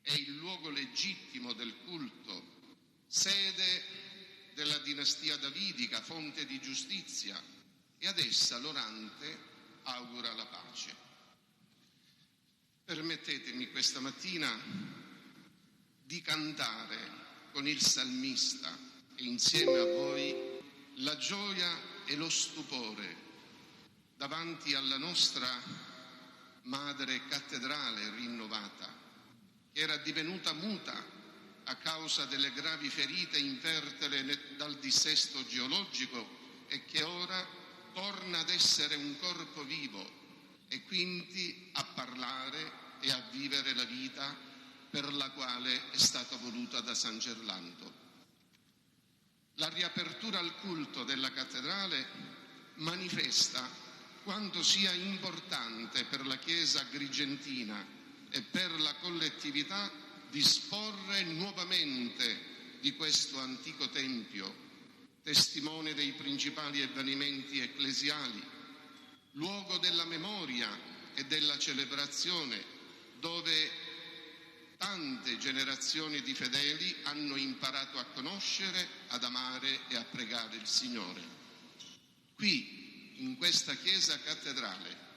è il luogo legittimo del culto, sede della dinastia davidica, fonte di giustizia, e ad essa l'orante augura la pace. Permettetemi questa mattina di cantare con il salmista e insieme a voi la gioia e lo stupore davanti alla nostra madre cattedrale rinnovata, che era divenuta muta a causa delle gravi ferite infertele dal dissesto geologico e che ora torna ad essere un corpo vivo e quindi a parlare e a vivere la vita per la quale è stata voluta da San Gerlando. La riapertura al culto della cattedrale manifesta quanto sia importante per la Chiesa agrigentina e per la collettività disporre nuovamente di questo antico tempio, testimone dei principali avvenimenti ecclesiali, luogo della memoria e della celebrazione, dove tante generazioni di fedeli hanno imparato a conoscere, ad amare e a pregare il Signore. Qui, in questa Chiesa cattedrale,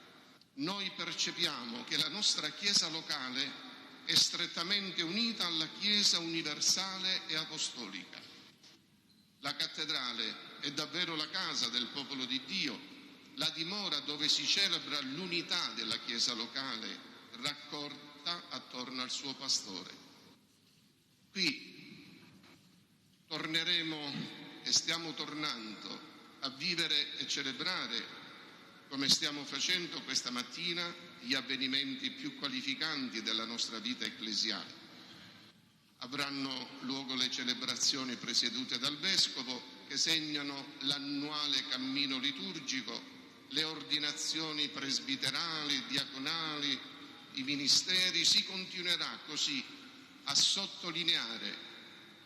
noi percepiamo che la nostra Chiesa locale è strettamente unita alla Chiesa universale e apostolica. La cattedrale è davvero la casa del popolo di Dio, la dimora dove si celebra l'unità della Chiesa locale, raccolta attorno al suo pastore. Qui torneremo e stiamo tornando a vivere e celebrare, come stiamo facendo questa mattina, gli avvenimenti più qualificanti della nostra vita ecclesiale. Avranno luogo le celebrazioni presiedute dal Vescovo, che segnano l'annuale cammino liturgico, le ordinazioni presbiterali, diaconali, i ministeri. Si continuerà così a sottolineare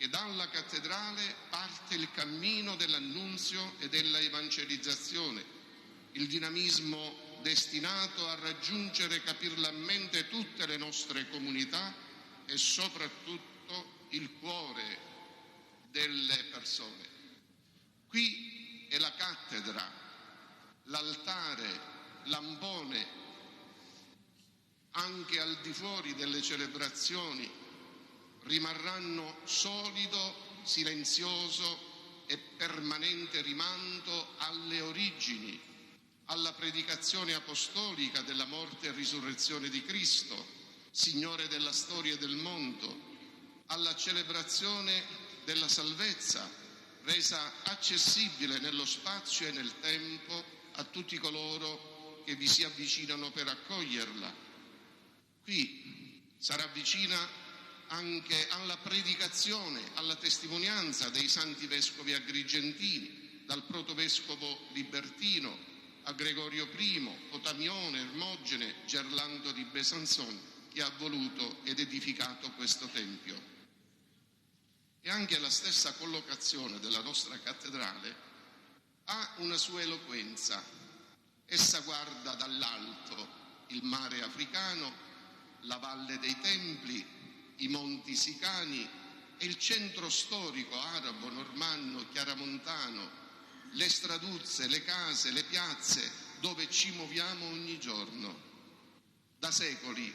che dalla cattedrale parte il cammino dell'annunzio e della evangelizzazione, il dinamismo destinato a raggiungere capillarmente tutte le nostre comunità e soprattutto il cuore delle persone. Qui è la cattedra, l'altare, l'ampone, anche al di fuori delle celebrazioni, rimarranno solido, silenzioso e permanente rimando alle origini, alla predicazione apostolica della morte e risurrezione di Cristo, Signore della storia e del mondo, alla celebrazione della salvezza, resa accessibile nello spazio e nel tempo a tutti coloro che vi si avvicinano per accoglierla. Qui sarà vicina anche alla predicazione, alla testimonianza dei santi vescovi agrigentini, dal protovescovo Libertino a Gregorio I, Potamione, Ermogene, Gerlando di Besançon, che ha voluto ed edificato questo tempio. E anche la stessa collocazione della nostra cattedrale ha una sua eloquenza. Essa guarda dall'alto il mare africano, la valle dei templi, i monti sicani e il centro storico arabo, normanno, chiaramontano, le straduzze, le case, le piazze dove ci muoviamo ogni giorno. Da secoli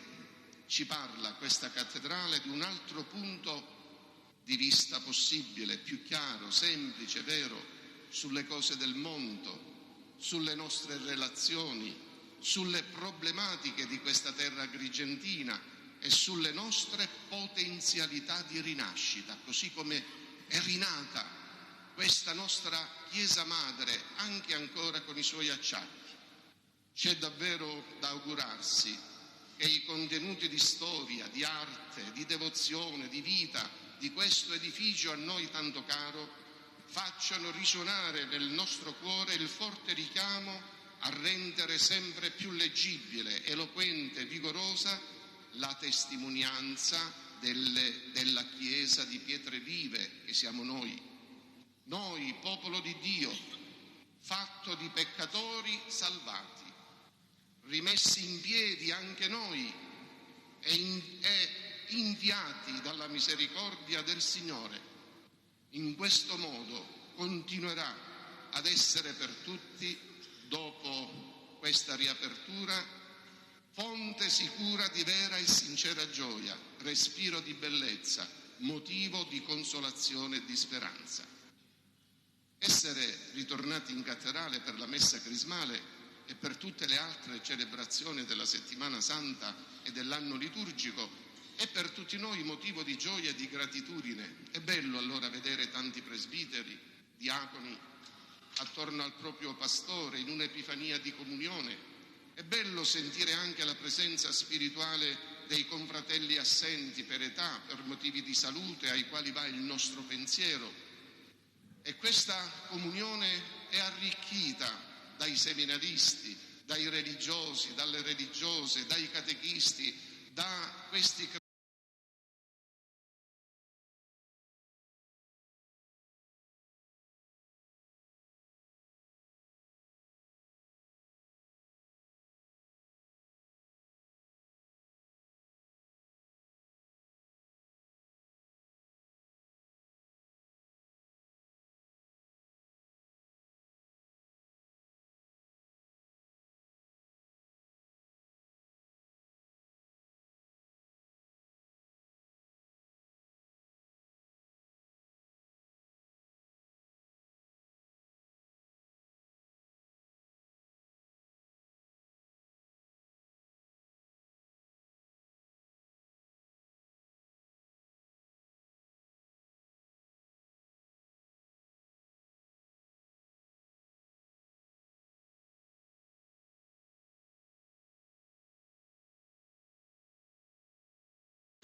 ci parla questa cattedrale di un altro punto di vista possibile, più chiaro, semplice, vero, sulle cose del mondo, sulle nostre relazioni, sulle problematiche di questa terra agrigentina e sulle nostre potenzialità di rinascita, così come è rinata questa nostra Chiesa Madre, anche ancora con i suoi acciacchi. C'è davvero da augurarsi che i contenuti di storia, di arte, di devozione, di vita di questo edificio a noi tanto caro facciano risuonare nel nostro cuore il forte richiamo a rendere sempre più leggibile, eloquente, vigorosa la testimonianza della Chiesa di pietre vive che siamo noi, popolo di Dio, fatto di peccatori salvati, rimessi in piedi anche noi e inviati dalla misericordia del Signore. In questo modo continuerà ad essere per tutti, dopo questa riapertura, fonte sicura di vera e sincera gioia, respiro di bellezza, motivo di consolazione e di speranza. Essere ritornati in cattedrale per la messa crismale e per tutte le altre celebrazioni della Settimana Santa e dell'anno liturgico è per tutti noi motivo di gioia e di gratitudine. È bello allora vedere tanti presbiteri, diaconi attorno al proprio pastore in un'epifania di comunione. È bello sentire anche la presenza spirituale dei confratelli assenti per età, per motivi di salute, ai quali va il nostro pensiero. E questa comunione è arricchita dai seminaristi, dai religiosi, dalle religiose, dai catechisti, da questi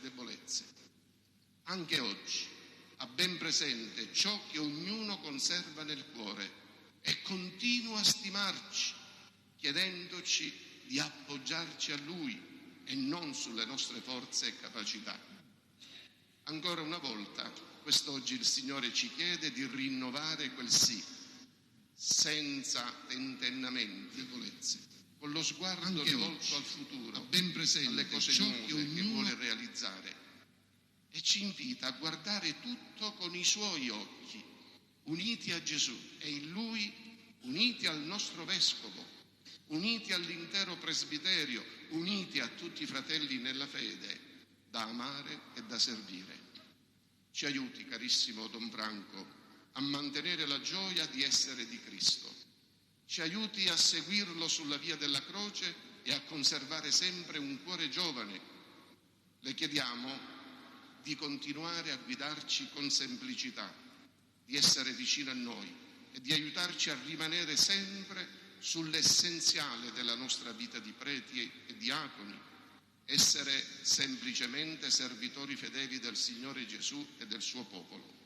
debolezze. Anche oggi ha ben presente ciò che ognuno conserva nel cuore e continua a stimarci, chiedendoci di appoggiarci a Lui e non sulle nostre forze e capacità. Ancora una volta, quest'oggi il Signore ci chiede di rinnovare quel sì, senza tentennamenti, debolezze, con lo sguardo rivolto al futuro, ben presente alle cose nuove che vuole realizzare, e ci invita a guardare tutto con i Suoi occhi, uniti a Gesù e in Lui uniti al nostro Vescovo, uniti all'intero presbiterio, uniti a tutti i fratelli nella fede, da amare e da servire. Ci aiuti, carissimo Don Franco, a mantenere la gioia di essere di Cristo. Ci aiuti a seguirlo sulla via della croce e a conservare sempre un cuore giovane. Le chiediamo di continuare a guidarci con semplicità, di essere vicino a noi e di aiutarci a rimanere sempre sull'essenziale della nostra vita di preti e diaconi, essere semplicemente servitori fedeli del Signore Gesù e del suo popolo.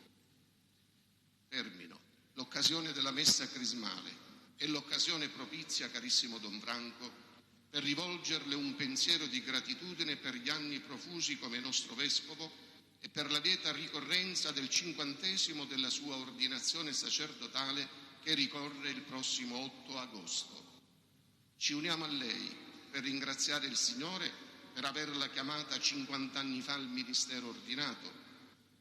Termino. L'occasione della messa crismale è l'occasione propizia, carissimo Don Franco, per rivolgerle un pensiero di gratitudine per gli anni profusi come nostro Vescovo e per la lieta ricorrenza del 50° della sua ordinazione sacerdotale che ricorre il prossimo 8 agosto. Ci uniamo a lei per ringraziare il Signore per averla chiamata 50 anni fa al ministero ordinato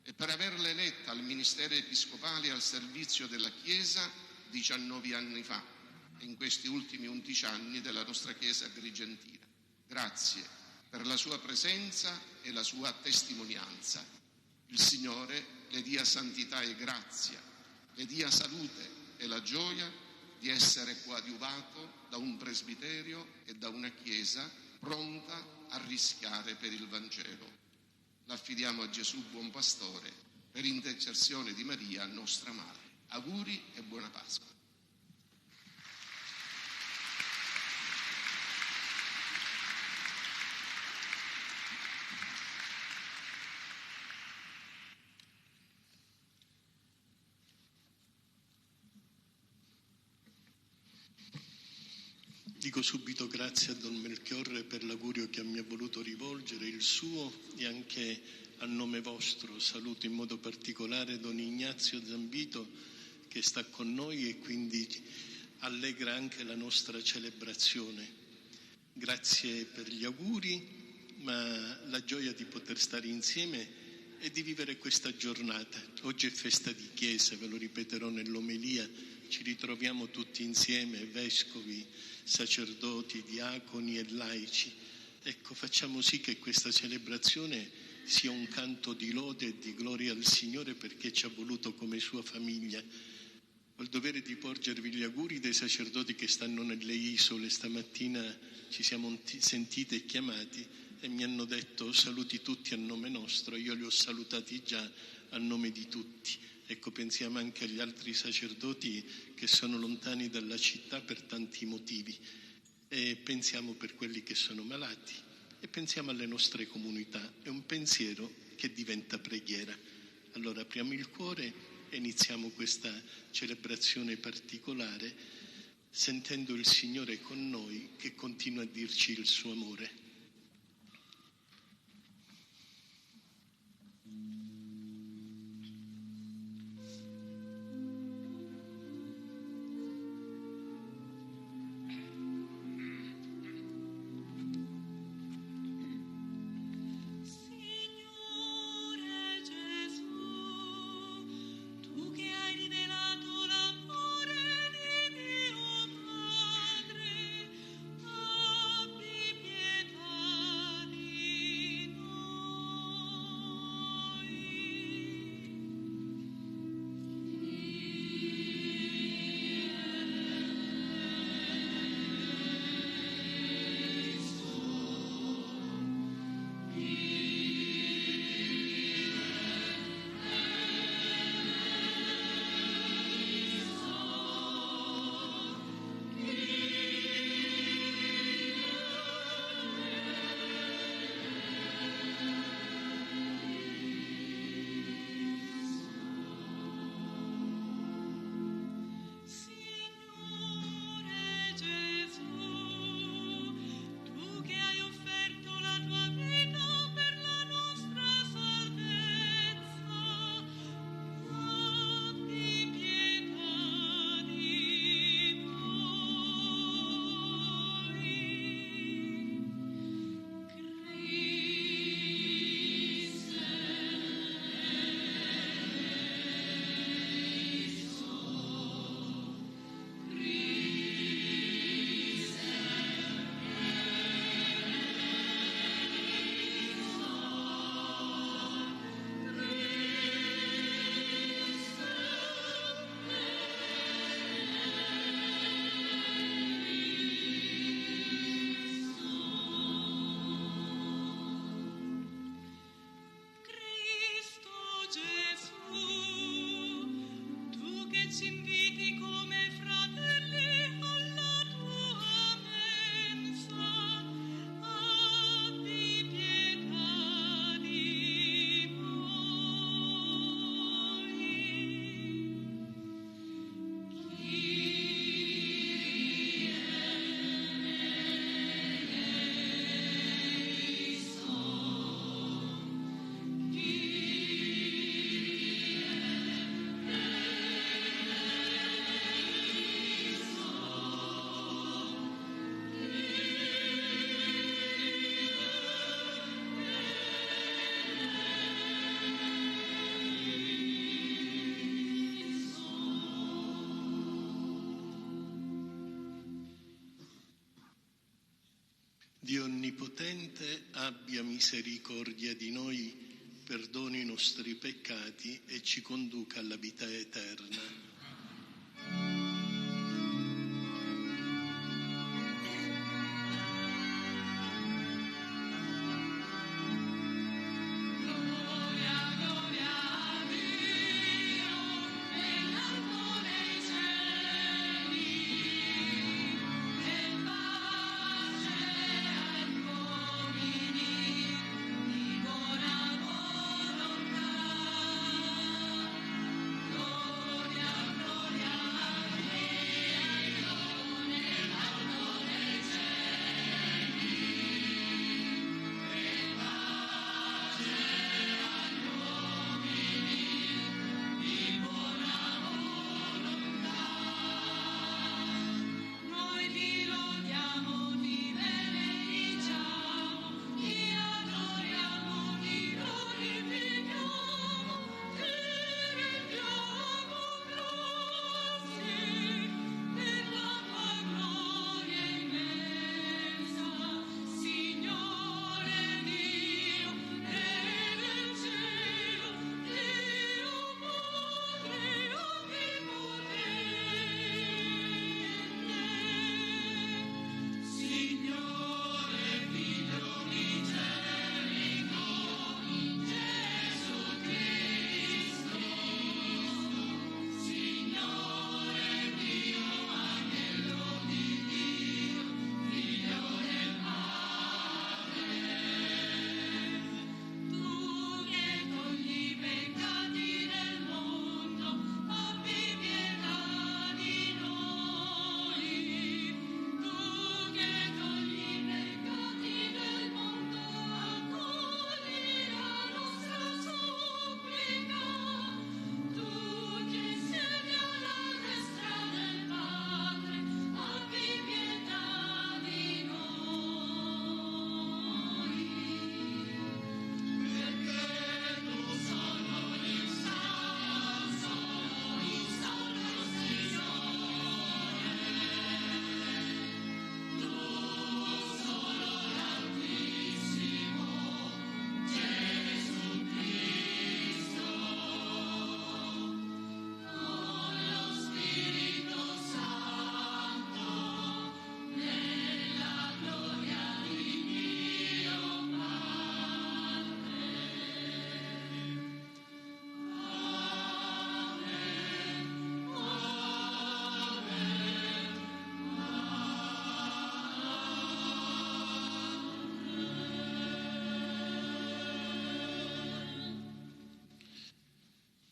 e per averla eletta al ministero episcopale al servizio della Chiesa 19 anni fa e in questi ultimi 11 anni della nostra Chiesa agrigentina. Grazie per la sua presenza e la sua testimonianza. Il Signore le dia santità e grazia, le dia salute e la gioia di essere coadiuvato da un presbiterio e da una Chiesa pronta a rischiare per il Vangelo. L'affidiamo a Gesù buon pastore per intercessione di Maria, nostra madre. Auguri e buona Pasqua. Dico subito grazie a Don Melchiorre per l'augurio che mi ha voluto rivolgere, il suo e anche a nome vostro. Saluto in modo particolare Don Ignazio Zambito che sta con noi e quindi allegra anche la nostra celebrazione. Grazie per gli auguri, ma la gioia di poter stare insieme e di vivere questa giornata. Oggi è festa di chiesa, ve lo ripeterò nell'omelia, ci ritroviamo tutti insieme, vescovi, sacerdoti, diaconi e laici. Ecco, facciamo sì che questa celebrazione sia un canto di lode e di gloria al Signore, perché ci ha voluto come sua famiglia. Ho il dovere di porgervi gli auguri dei sacerdoti che stanno nelle isole. Stamattina ci siamo sentiti e chiamati e mi hanno detto saluti tutti a nome nostro. Io li ho salutati già a nome di tutti. Ecco, pensiamo anche agli altri sacerdoti che sono lontani dalla città per tanti motivi, e pensiamo per quelli che sono malati e pensiamo alle nostre comunità. È un pensiero che diventa preghiera. Allora apriamo il cuore e iniziamo questa celebrazione particolare sentendo il Signore con noi che continua a dirci il suo amore. Dio Onnipotente abbia misericordia di noi, perdoni i nostri peccati e ci conduca alla vita eterna. Gloria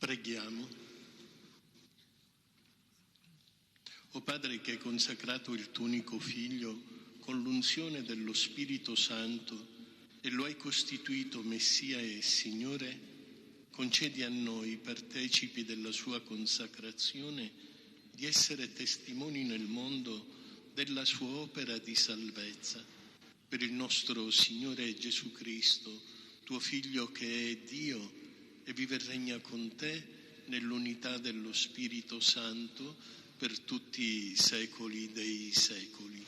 Preghiamo. O Padre che hai consacrato il tuo unico Figlio con l'unzione dello Spirito Santo e lo hai costituito Messia e Signore, concedi a noi, partecipi della sua consacrazione, di essere testimoni nel mondo della sua opera di salvezza. Per il nostro Signore Gesù Cristo, tuo Figlio che è Dio e vive e regna con te nell'unità dello Spirito Santo per tutti i secoli dei secoli.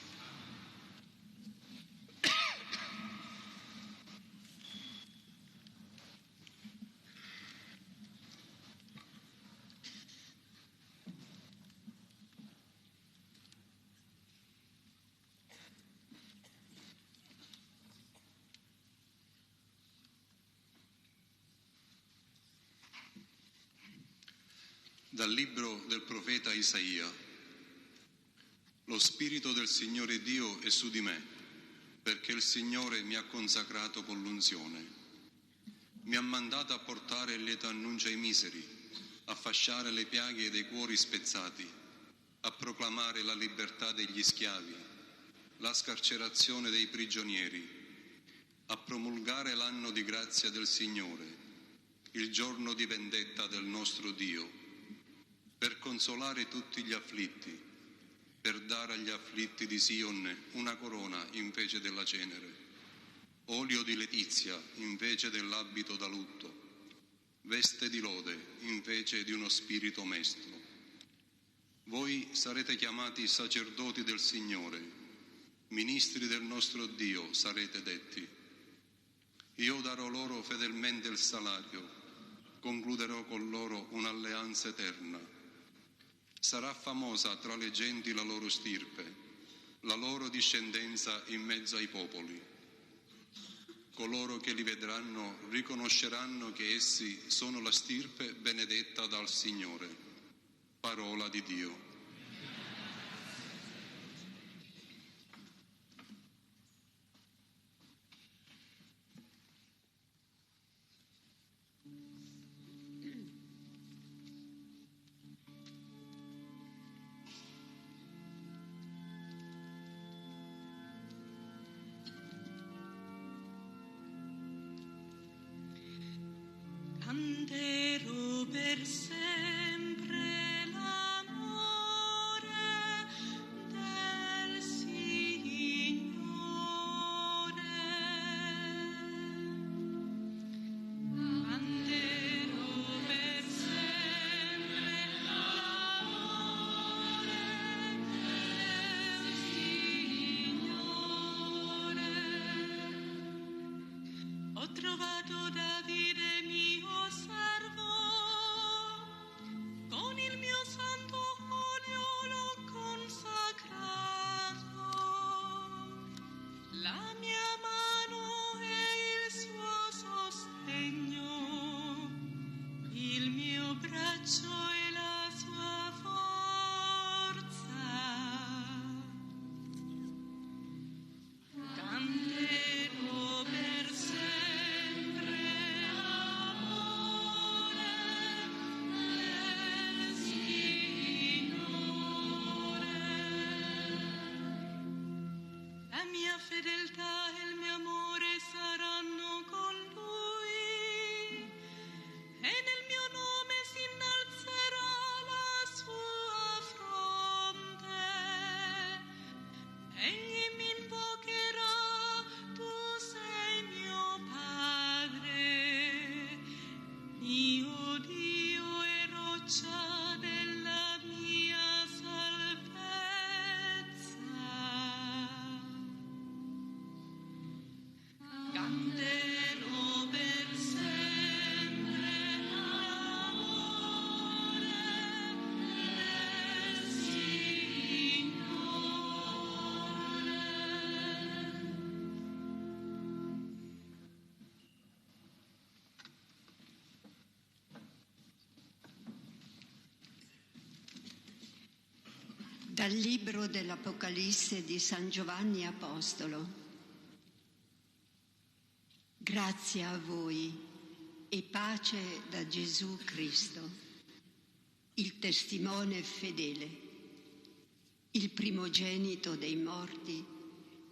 Dal libro del profeta Isaia. Lo Spirito del Signore Dio è su di me, perché il Signore mi ha consacrato con l'unzione. Mi ha mandato a portare il lieto annuncio ai miseri, a fasciare le piaghe dei cuori spezzati, a proclamare la libertà degli schiavi, la scarcerazione dei prigionieri, a promulgare l'anno di grazia del Signore, il giorno di vendetta del nostro Dio, per consolare tutti gli afflitti, per dare agli afflitti di Sion una corona invece della cenere, olio di letizia invece dell'abito da lutto, veste di lode invece di uno spirito mesto. Voi sarete chiamati sacerdoti del Signore, ministri del nostro Dio sarete detti. Io darò loro fedelmente il salario, concluderò con loro un'alleanza eterna. Sarà famosa tra le genti la loro stirpe, la loro discendenza in mezzo ai popoli. Coloro che li vedranno riconosceranno che essi sono la stirpe benedetta dal Signore. Parola di Dio. Canterò per sempre l'amore del Signore. Canterò per sempre l'amore del Signore. Ho trovato Davide mio servo, con il mio santo olio l'ho consacrato. La mia mano è il suo sostegno, il mio braccio è la sua forza. Canterò per sempre l'amore del Signore. La mia fedeltà e il mio amore saranno con lui, e nel mio nome si innalzerà la sua fronte. Egli mi invocherà, tu sei mio Padre, mio Dio e roccia della mia salvezza. Canterò per sempre l'amore del Dal libro dell'Apocalisse di San Giovanni Apostolo. Grazie a voi, e pace da Gesù Cristo, il testimone fedele, il primogenito dei morti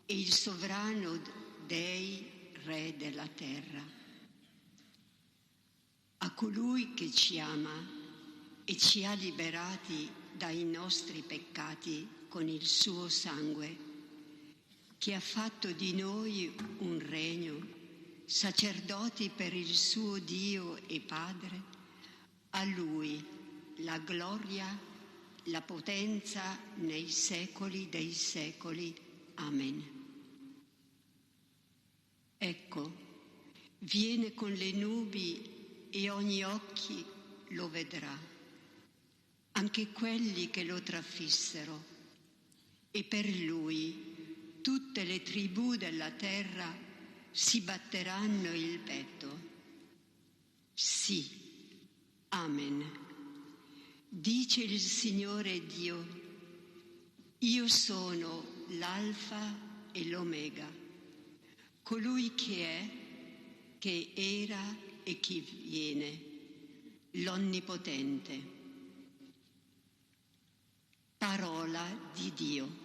e il sovrano dei re della terra. A colui che ci ama e ci ha liberati dai nostri peccati con il suo sangue, che ha fatto di noi un regno, sacerdoti per il suo Dio e Padre, a Lui la gloria, la potenza nei secoli dei secoli. Amen. Ecco, viene con le nubi e ogni occhio lo vedrà, anche quelli che lo trafissero, e per Lui tutte le tribù della terra si batteranno il petto. Sì, amen. Dice il Signore Dio: io sono l'Alfa e l'Omega, colui che è, che era e che viene, l'Onnipotente. Parola di Dio.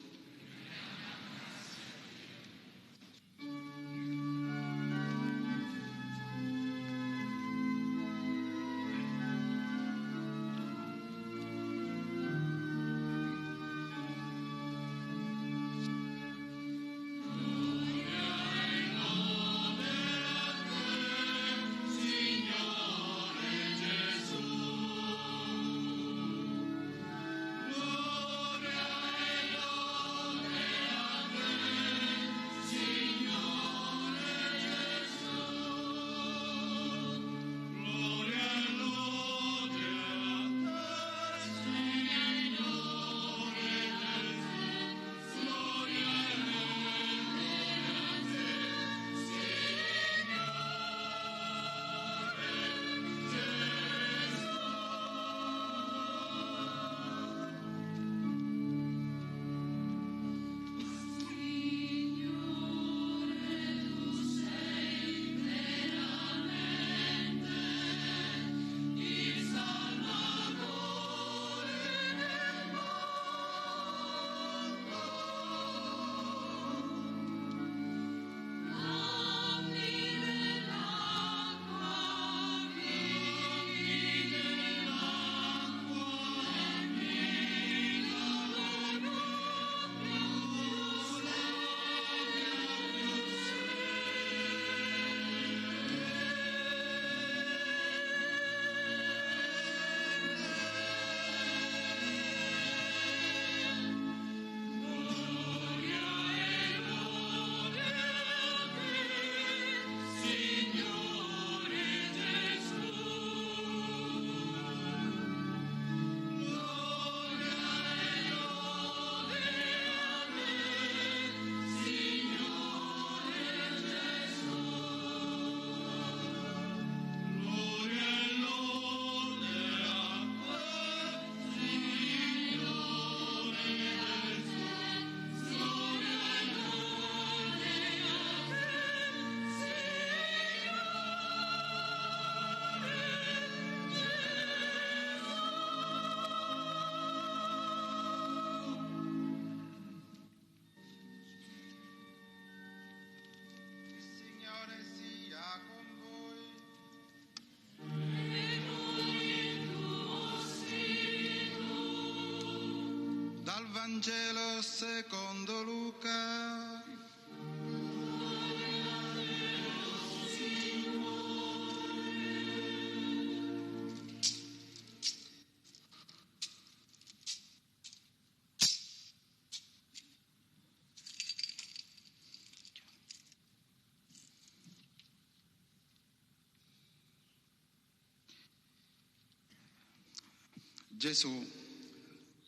Vangelo secondo Luca.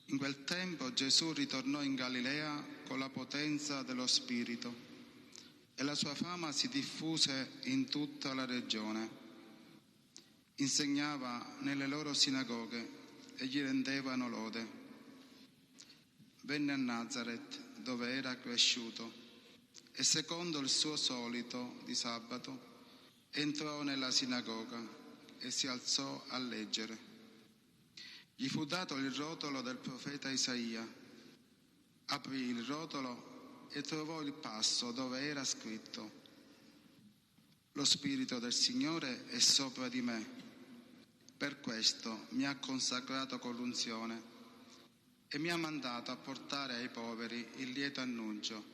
In quel tempo Gesù ritornò in Galilea con la potenza dello Spirito e la sua fama si diffuse in tutta la regione. Insegnava nelle loro sinagoghe e gli rendevano lode. Venne a Nazaret, dove era cresciuto, e secondo il suo solito di sabato Entrò nella sinagoga e si alzò a leggere. Gli fu dato il rotolo del profeta Isaia. Aprì il rotolo e trovò il passo dove era scritto: Lo Spirito del Signore è sopra di me. Per questo mi ha consacrato con l'unzione e mi ha mandato a portare ai poveri il lieto annuncio,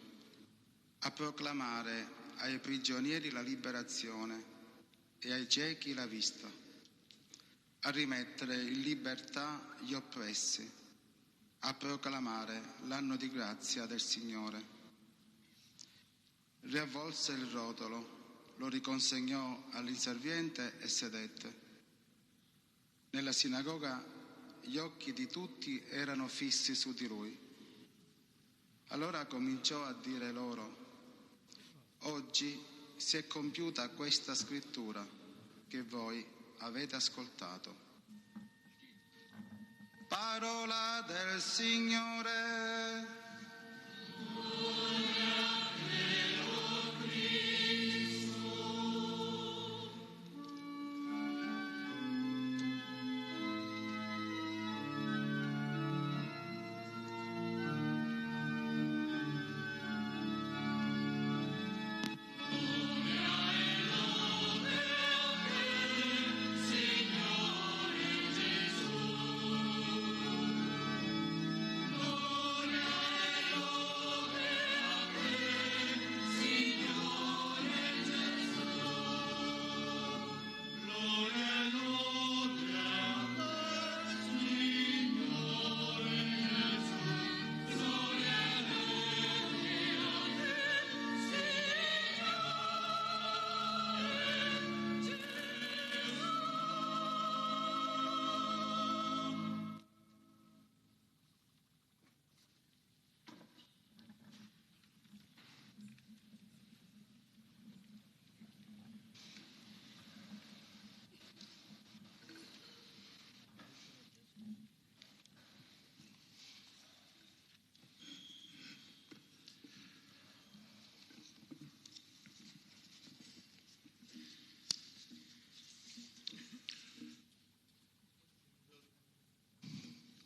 a proclamare ai prigionieri la liberazione e ai ciechi la vista, a rimettere in libertà gli oppressi, a proclamare l'anno di grazia del Signore. Riavvolse il rotolo, lo riconsegnò all'inserviente e sedette. Nella sinagoga gli occhi di tutti erano fissi su di lui. Allora cominciò a dire loro: Oggi si è compiuta questa scrittura che voi avete ascoltato. Parola del Signore.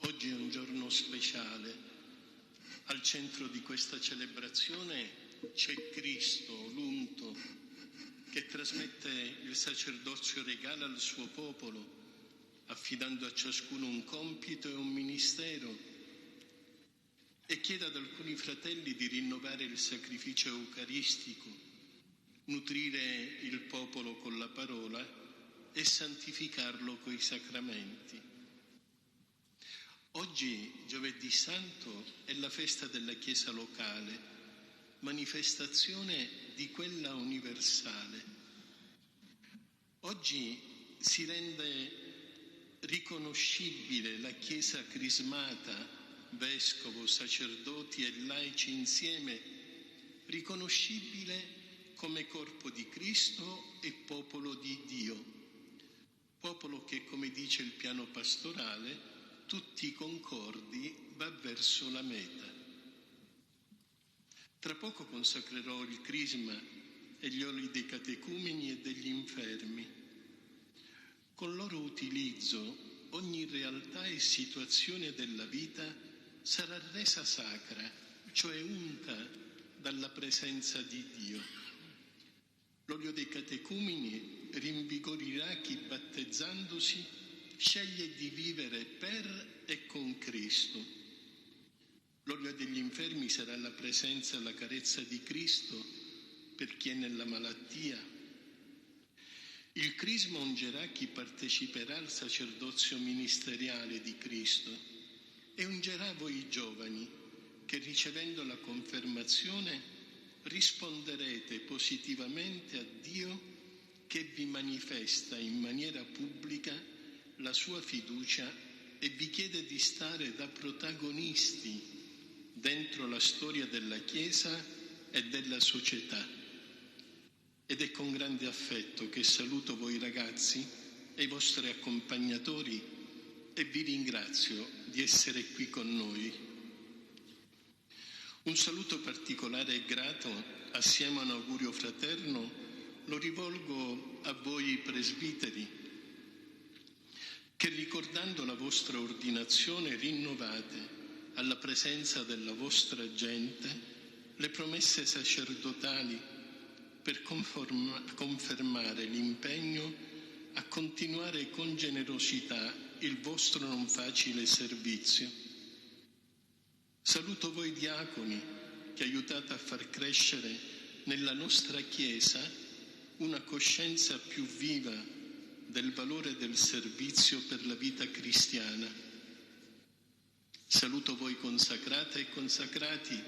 Oggi è un giorno speciale. Al centro di questa celebrazione c'è Cristo, l'unto, che trasmette il sacerdozio regale al suo popolo, affidando a ciascuno un compito e un ministero, e chiede ad alcuni fratelli di rinnovare il sacrificio eucaristico, nutrire il popolo con la parola e santificarlo coi sacramenti. Oggi, Giovedì Santo, è la festa della Chiesa locale, manifestazione di quella universale. Oggi si rende riconoscibile la Chiesa crismata, vescovo, sacerdoti e laici insieme, riconoscibile come corpo di Cristo e popolo di Dio, popolo che, come dice il piano pastorale, tutti concordi va verso la meta. Tra poco consacrerò il crisma e gli oli dei catecumeni e degli infermi. Con loro utilizzo ogni realtà e situazione della vita sarà resa sacra, cioè unta dalla presenza di Dio. L'olio dei catecumeni rinvigorirà chi, battezzandosi, sceglie di vivere per e con Cristo. L'olio degli infermi sarà la presenza e la carezza di Cristo per chi è nella malattia. Il crisma ungerà chi parteciperà al sacerdozio ministeriale di Cristo e ungerà voi giovani che, ricevendo la confermazione, risponderete positivamente a Dio che vi manifesta in maniera pubblica la sua fiducia e vi chiede di stare da protagonisti dentro la storia della Chiesa e della società. Ed è con grande affetto che saluto voi ragazzi e i vostri accompagnatori e vi ringrazio di essere qui con noi. Un saluto particolare e grato, assieme a un augurio fraterno, lo rivolgo a voi presbiteri, che ricordando la vostra ordinazione rinnovate alla presenza della vostra gente le promesse sacerdotali per confermare l'impegno a continuare con generosità il vostro non facile servizio. Saluto voi diaconi che aiutate a far crescere nella nostra Chiesa una coscienza più viva del valore del servizio per la vita cristiana. Saluto voi consacrate e consacrati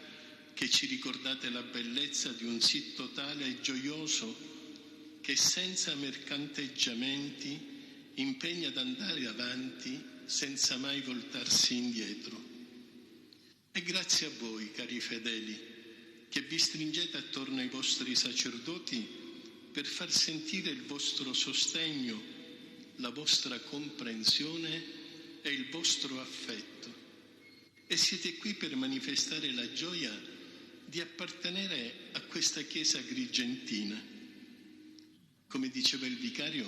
che ci ricordate la bellezza di un sì totale e gioioso che senza mercanteggiamenti impegna ad andare avanti senza mai voltarsi indietro. E grazie a voi, cari fedeli, che vi stringete attorno ai vostri sacerdoti per far sentire il vostro sostegno, la vostra comprensione e il vostro affetto. E siete qui per manifestare la gioia di appartenere a questa Chiesa agrigentina. Come diceva il vicario,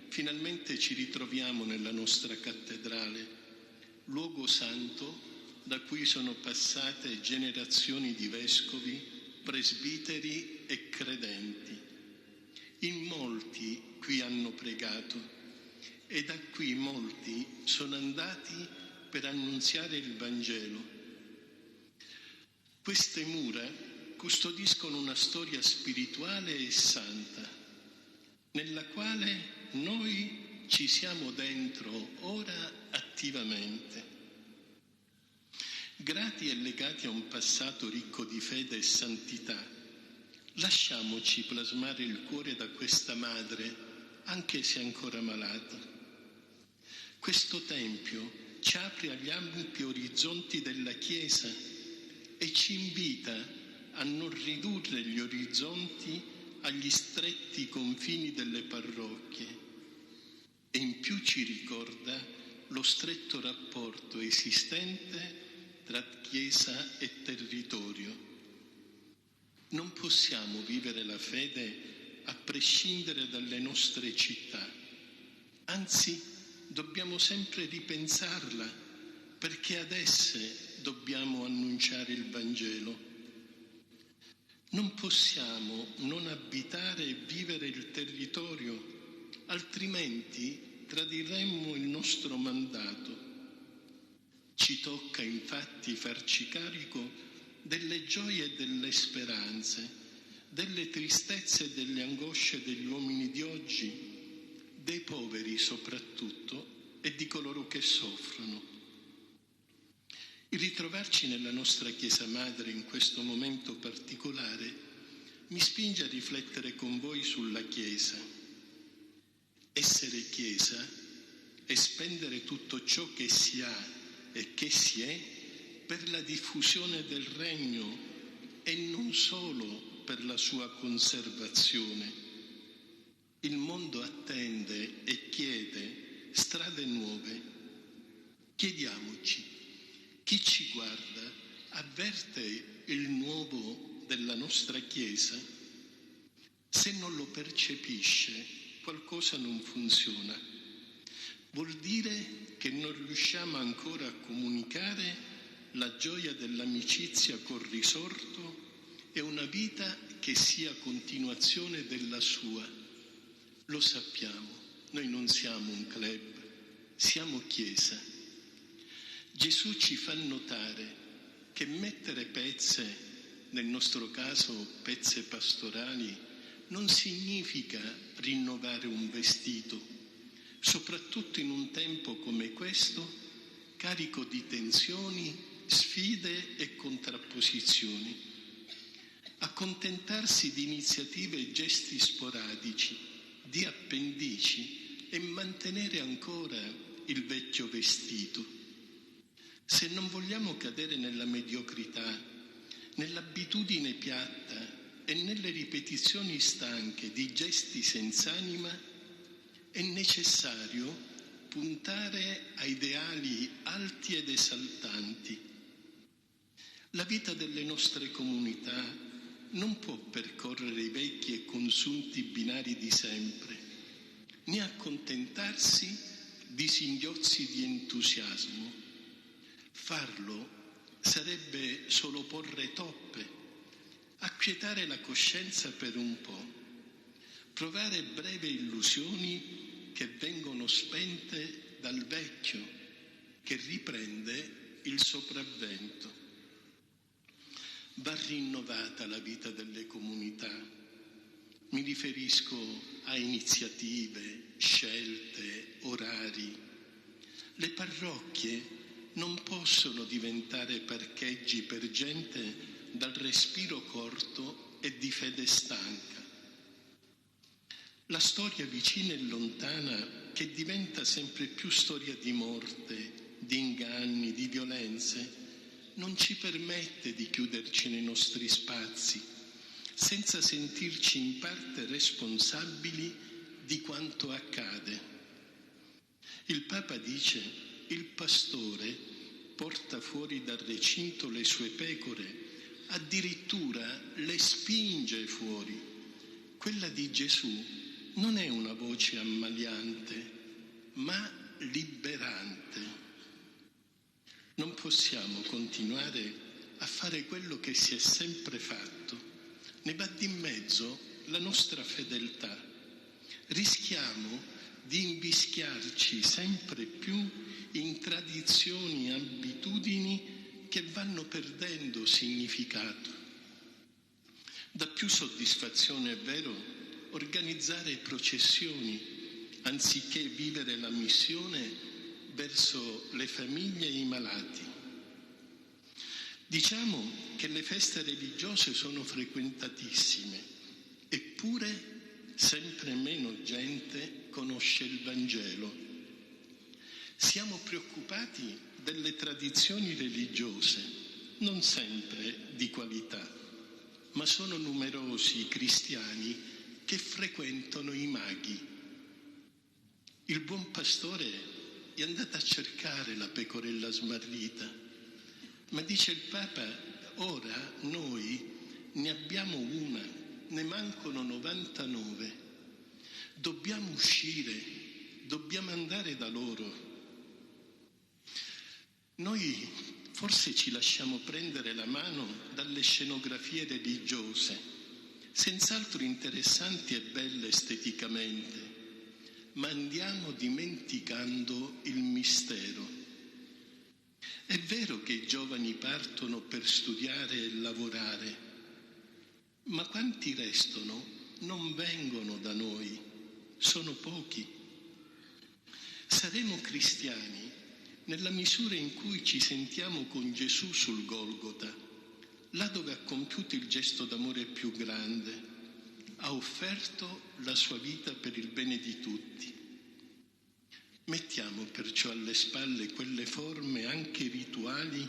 finalmente ci ritroviamo nella nostra cattedrale, luogo santo da cui sono passate generazioni di vescovi, presbiteri e credenti. In molti qui hanno pregato e da qui molti sono andati per annunziare il Vangelo. Queste mura custodiscono una storia spirituale e santa, nella quale noi ci siamo dentro ora attivamente. Grati e legati a un passato ricco di fede e santità, lasciamoci plasmare il cuore da questa madre, anche se ancora malata. Questo Tempio ci apre agli ampi orizzonti della Chiesa e ci invita a non ridurre gli orizzonti agli stretti confini delle parrocchie e in più ci ricorda lo stretto rapporto esistente tra Chiesa e territorio. Non possiamo vivere la fede a prescindere dalle nostre città, anzi dobbiamo sempre ripensarla perché ad esse dobbiamo annunciare il Vangelo. Non possiamo non abitare e vivere il territorio, altrimenti tradiremmo il nostro mandato. Ci tocca infatti farci carico delle gioie e delle speranze, delle tristezze e delle angosce degli uomini di oggi, dei poveri soprattutto e di coloro che soffrono. Il ritrovarci nella nostra Chiesa Madre in questo momento particolare mi spinge a riflettere con voi sulla Chiesa. Essere Chiesa è spendere tutto ciò che si ha e che si è per la diffusione del Regno e non solo per la sua conservazione. Il mondo attende e chiede strade nuove. Chiediamoci, chi ci guarda avverte il nuovo della nostra Chiesa? Se non lo percepisce, qualcosa non funziona. Vuol dire che non riusciamo ancora a comunicare la gioia dell'amicizia col risorto e una vita che sia continuazione della sua. Lo sappiamo, noi non siamo un club, siamo Chiesa. Gesù ci fa notare che mettere pezze, nel nostro caso pezze pastorali, non significa rinnovare un vestito, soprattutto in un tempo come questo, carico di tensioni, sfide e contrapposizioni. Accontentarsi di iniziative e gesti sporadici, di appendici e mantenere ancora il vecchio vestito. Se non vogliamo cadere nella mediocrità, nell'abitudine piatta e nelle ripetizioni stanche di gesti senz'anima, è necessario puntare a ideali alti ed esaltanti. La vita delle nostre comunità, non può percorrere i vecchi e consunti binari di sempre, né accontentarsi di singhiozzi di entusiasmo. Farlo sarebbe solo porre toppe, acquietare la coscienza per un po', provare breve illusioni che vengono spente dal vecchio che riprende il sopravvento. Va rinnovata la vita delle comunità. Mi riferisco a iniziative, scelte, orari. Le parrocchie non possono diventare parcheggi per gente dal respiro corto e di fede stanca. La storia vicina e lontana, che diventa sempre più storia di morte, di inganni, di violenze, non ci permette di chiuderci nei nostri spazi, senza sentirci in parte responsabili di quanto accade. Il Papa dice: il pastore porta fuori dal recinto le sue pecore, addirittura le spinge fuori. Quella di Gesù non è una voce ammaliante, ma liberante. Non possiamo continuare a fare quello che si è sempre fatto. Ne va di mezzo la nostra fedeltà. Rischiamo di invischiarci sempre più in tradizioni e abitudini che vanno perdendo significato. Dà più soddisfazione, è vero, organizzare processioni anziché vivere la missione verso le famiglie e i malati. Diciamo che le feste religiose sono frequentatissime, eppure sempre meno gente conosce il Vangelo. Siamo preoccupati delle tradizioni religiose, non sempre di qualità, ma sono numerosi i cristiani che frequentano i maghi. Il buon pastore è andato a cercare la pecorella smarrita, ma dice il Papa: ora noi ne abbiamo una, ne mancano 99. Dobbiamo uscire, dobbiamo andare da loro. Noi forse ci lasciamo prendere la mano dalle scenografie religiose, senz'altro interessanti e belle esteticamente, ma andiamo dimenticando il mistero. È vero che i giovani partono per studiare e lavorare, ma quanti restano non vengono da noi, sono pochi. Saremo cristiani nella misura in cui ci sentiamo con Gesù sul Golgota, là dove ha compiuto il gesto d'amore più grande, ha offerto la sua vita per il bene di tutti. Mettiamo perciò alle spalle quelle forme anche rituali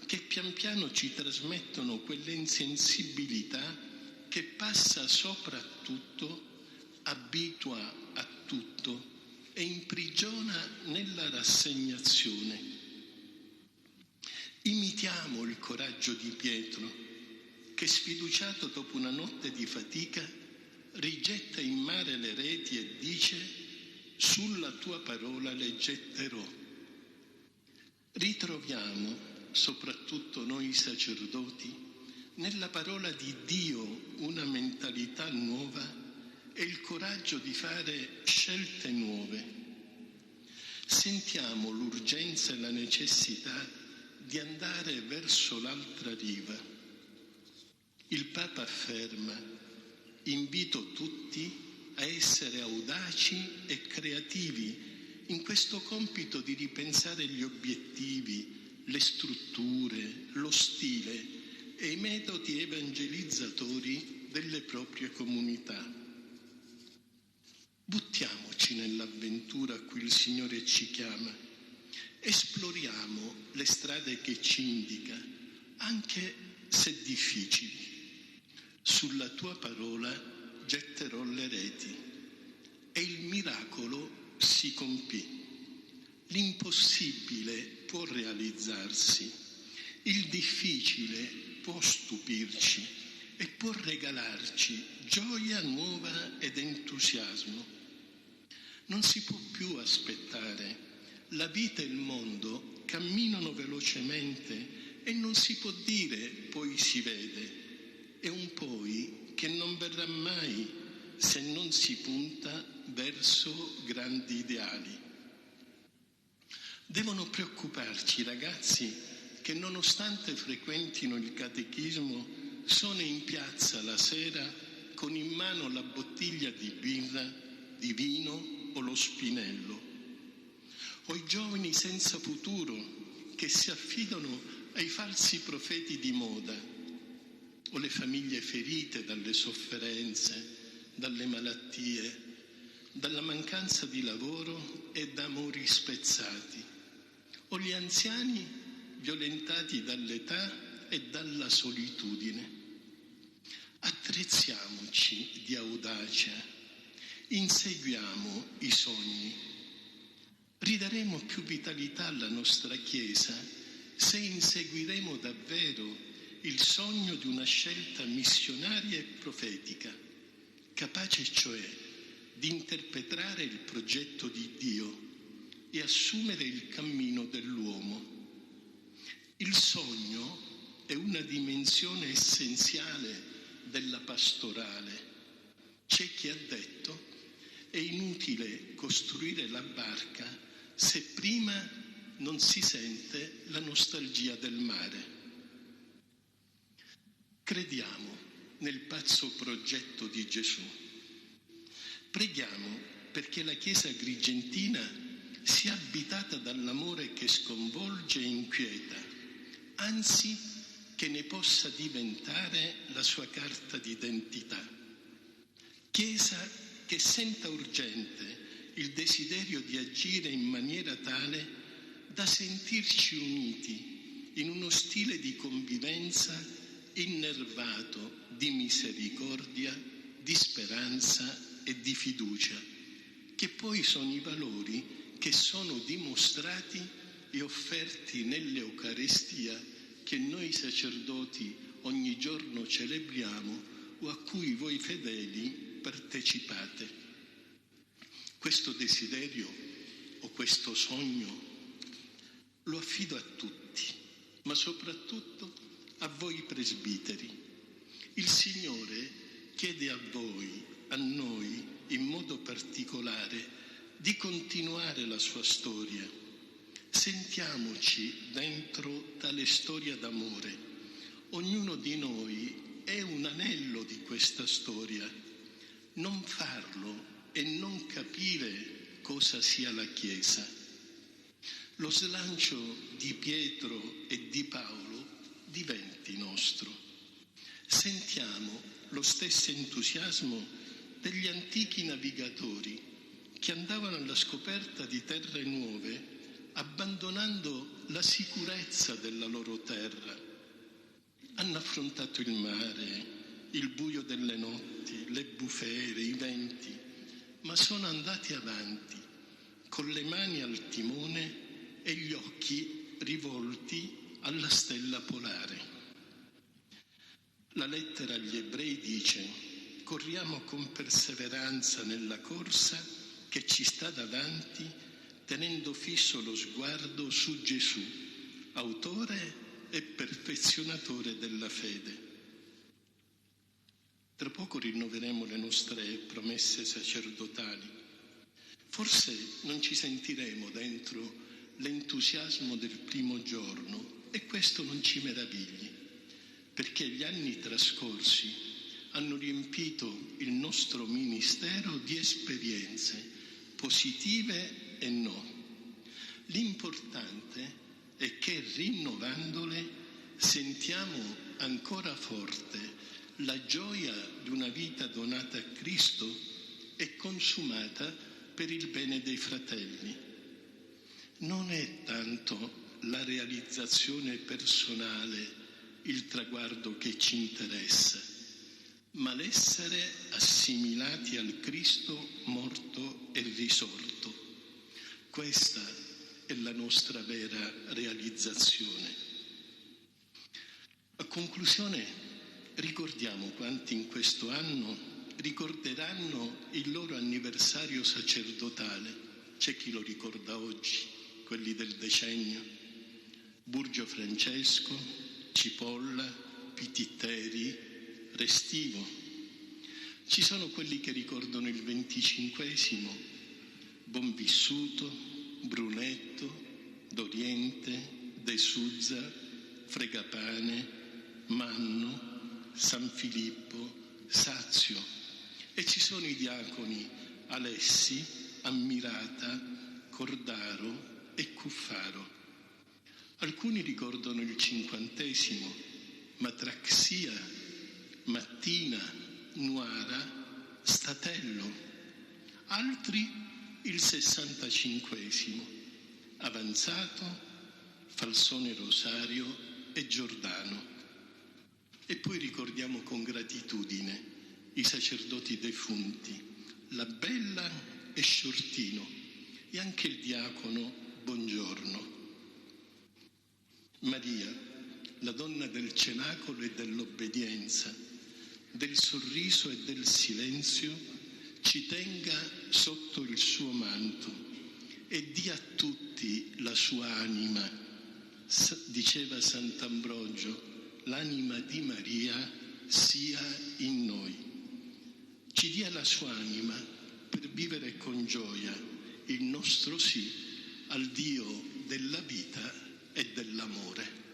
che pian piano ci trasmettono quell'insensibilità che passa sopra tutto, abitua a tutto e imprigiona nella rassegnazione. Imitiamo il coraggio di Pietro, che sfiduciato dopo una notte di fatica rigetta in mare le reti e dice: sulla tua parola le getterò. Ritroviamo, soprattutto noi sacerdoti, nella parola di Dio una mentalità nuova e il coraggio di fare scelte nuove. Sentiamo l'urgenza e la necessità di andare verso l'altra riva. Il Papa afferma: invito tutti a essere audaci e creativi in questo compito di ripensare gli obiettivi, le strutture, lo stile e i metodi evangelizzatori delle proprie comunità. Buttiamoci nell'avventura a cui il Signore ci chiama, esploriamo le strade che ci indica, anche se difficili. Sulla tua parola getterò le reti e il miracolo si compì. L'impossibile può realizzarsi, il difficile può stupirci e può regalarci gioia nuova ed entusiasmo. Non si può più aspettare. La vita e il mondo camminano velocemente e non si può dire poi si vede. È un poi che non verrà mai se non si punta verso grandi ideali. Devono preoccuparci i ragazzi che, nonostante frequentino il catechismo, sono in piazza la sera con in mano la bottiglia di birra, di vino o lo spinello. O i giovani senza futuro che si affidano ai falsi profeti di moda, o le famiglie ferite dalle sofferenze, dalle malattie, dalla mancanza di lavoro e da amori spezzati, o gli anziani violentati dall'età e dalla solitudine. Attrezziamoci di audacia, inseguiamo i sogni. Ridaremo più vitalità alla nostra Chiesa se inseguiremo davvero il sogno di una scelta missionaria e profetica, capace cioè di interpretare il progetto di Dio e assumere il cammino dell'uomo. Il sogno è una dimensione essenziale della pastorale. C'è chi ha detto: è inutile costruire la barca se prima non si sente la nostalgia del mare. Crediamo nel pazzo progetto di Gesù. Preghiamo perché la Chiesa agrigentina sia abitata dall'amore che sconvolge e inquieta, anzi che ne possa diventare la sua carta d'identità. Chiesa che senta urgente il desiderio di agire in maniera tale da sentirci uniti in uno stile di convivenza innervato di misericordia, di speranza e di fiducia, che poi sono i valori che sono dimostrati e offerti nell'Eucaristia che noi sacerdoti ogni giorno celebriamo o a cui voi fedeli partecipate. Questo desiderio o questo sogno lo affido a tutti, ma soprattutto a voi presbiteri. Il Signore chiede a voi, a noi in modo particolare, di continuare la sua storia. Sentiamoci dentro tale storia d'amore. Ognuno di noi è un anello di questa storia. Non farlo e non capire cosa sia la Chiesa. Lo slancio di Pietro e di Paolo diventi nostro. Sentiamo lo stesso entusiasmo degli antichi navigatori che andavano alla scoperta di terre nuove, abbandonando la sicurezza della loro terra. Hanno affrontato il mare, il buio delle notti, le bufere, i venti, ma sono andati avanti con le mani al timone e gli occhi rivolti alla stella polare. La lettera agli Ebrei dice: corriamo con perseveranza nella corsa che ci sta davanti, tenendo fisso lo sguardo su Gesù, autore e perfezionatore della fede. Tra poco rinnoveremo le nostre promesse sacerdotali. Forse non ci sentiremo dentro l'entusiasmo del primo giorno, e questo non ci meravigli, perché gli anni trascorsi hanno riempito il nostro ministero di esperienze positive e no. L'importante è che rinnovandole sentiamo ancora forte la gioia di una vita donata a Cristo e consumata per il bene dei fratelli. Non è tanto la realizzazione personale il traguardo che ci interessa, ma l'essere assimilati al Cristo morto e risorto. Questa è la nostra vera realizzazione. A conclusione ricordiamo quanti in questo anno ricorderanno il loro anniversario sacerdotale. C'è chi lo ricorda oggi, quelli del decennio: Burgio Francesco, Cipolla, Pititteri, Restivo. Ci sono quelli che ricordano il 25esimo: Bonvissuto, Brunetto, D'Oriente, De Suzza, Fregapane, Manno, San Filippo, Sazio. E ci sono i diaconi Alessi, Ammirata, Cordaro e Cuffaro. Alcuni ricordano il 50esimo: Matraxia, Mattina, Nuara, Statello. Altri il 65esimo: Avanzato, Falsone Rosario e Giordano. E poi ricordiamo con gratitudine i sacerdoti defunti, La Bella e Sciortino, e anche il diacono Bongiorno. Maria, la donna del cenacolo e dell'obbedienza, del sorriso e del silenzio, ci tenga sotto il suo manto e dia a tutti la sua anima. Diceva Sant'Ambrogio: l'anima di Maria sia in noi. Ci dia la sua anima per vivere con gioia il nostro sì al Dio della vita e dell'amore.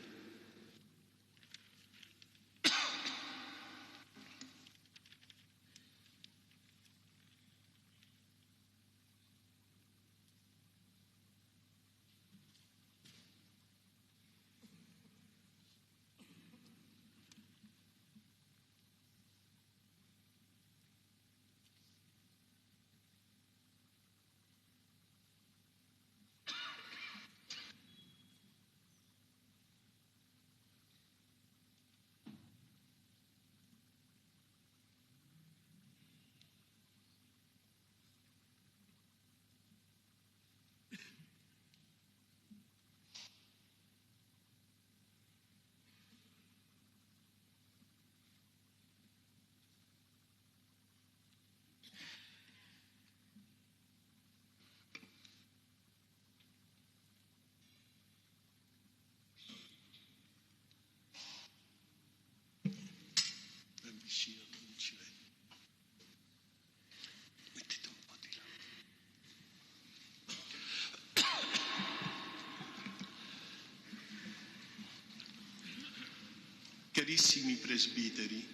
Carissimi presbiteri,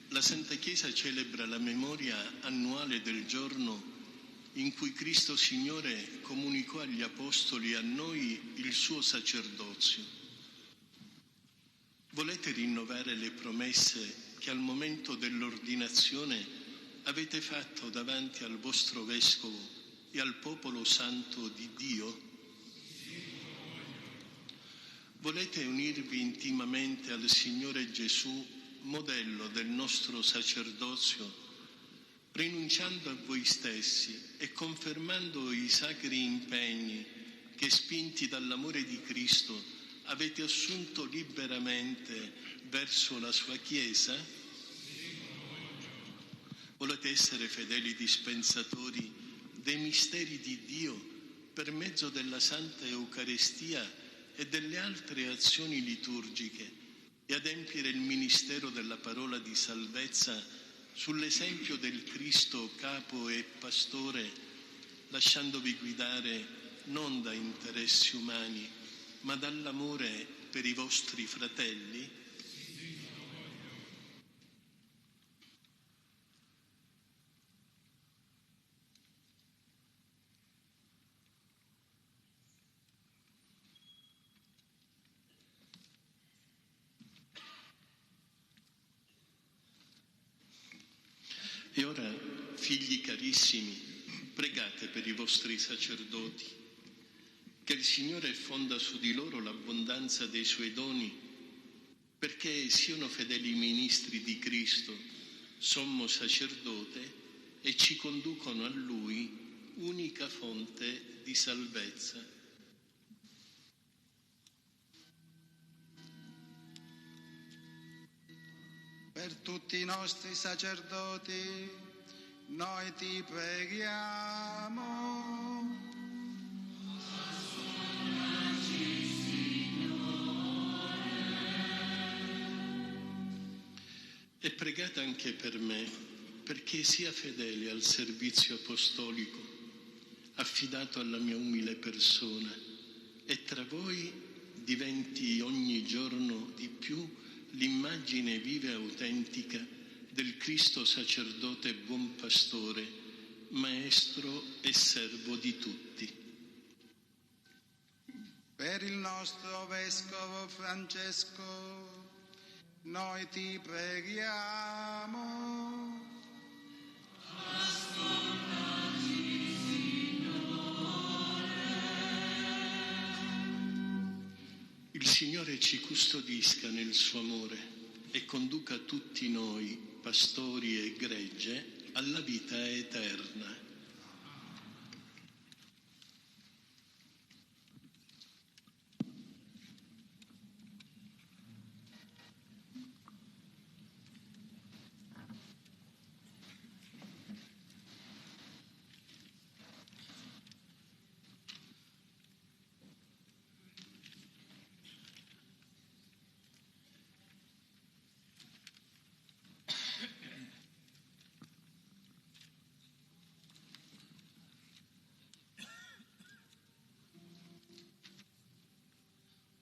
la Santa Chiesa celebra la memoria annuale del giorno in cui Cristo Signore comunicò agli Apostoli e a noi il suo sacerdozio. Volete rinnovare le promesse che al momento dell'ordinazione avete fatto davanti al vostro Vescovo e al popolo santo di Dio? Volete unirvi intimamente al Signore Gesù, modello del nostro sacerdozio, rinunciando a voi stessi e confermando i sacri impegni che, spinti dall'amore di Cristo, avete assunto liberamente verso la sua Chiesa? Volete essere fedeli dispensatori dei misteri di Dio per mezzo della Santa Eucaristia e delle altre azioni liturgiche e adempiere il ministero della parola di salvezza sull'esempio del Cristo capo e pastore, lasciandovi guidare non da interessi umani, ma dall'amore per i vostri fratelli? E ora, figli carissimi, pregate per i vostri sacerdoti, che il Signore fonda su di loro l'abbondanza dei suoi doni, perché siano fedeli ministri di Cristo, sommo sacerdote, e ci conducono a Lui, unica fonte di salvezza. Per tutti i nostri sacerdoti, noi ti preghiamo. E pregate anche per me, perché sia fedele al servizio apostolico affidato alla mia umile persona e tra voi diventi ogni giorno di più l'immagine viva e autentica del Cristo sacerdote buon pastore, maestro e servo di tutti. Per il nostro Vescovo Francesco, noi ti preghiamo. Il Signore ci custodisca nel suo amore e conduca tutti noi, pastori e gregge, alla vita eterna.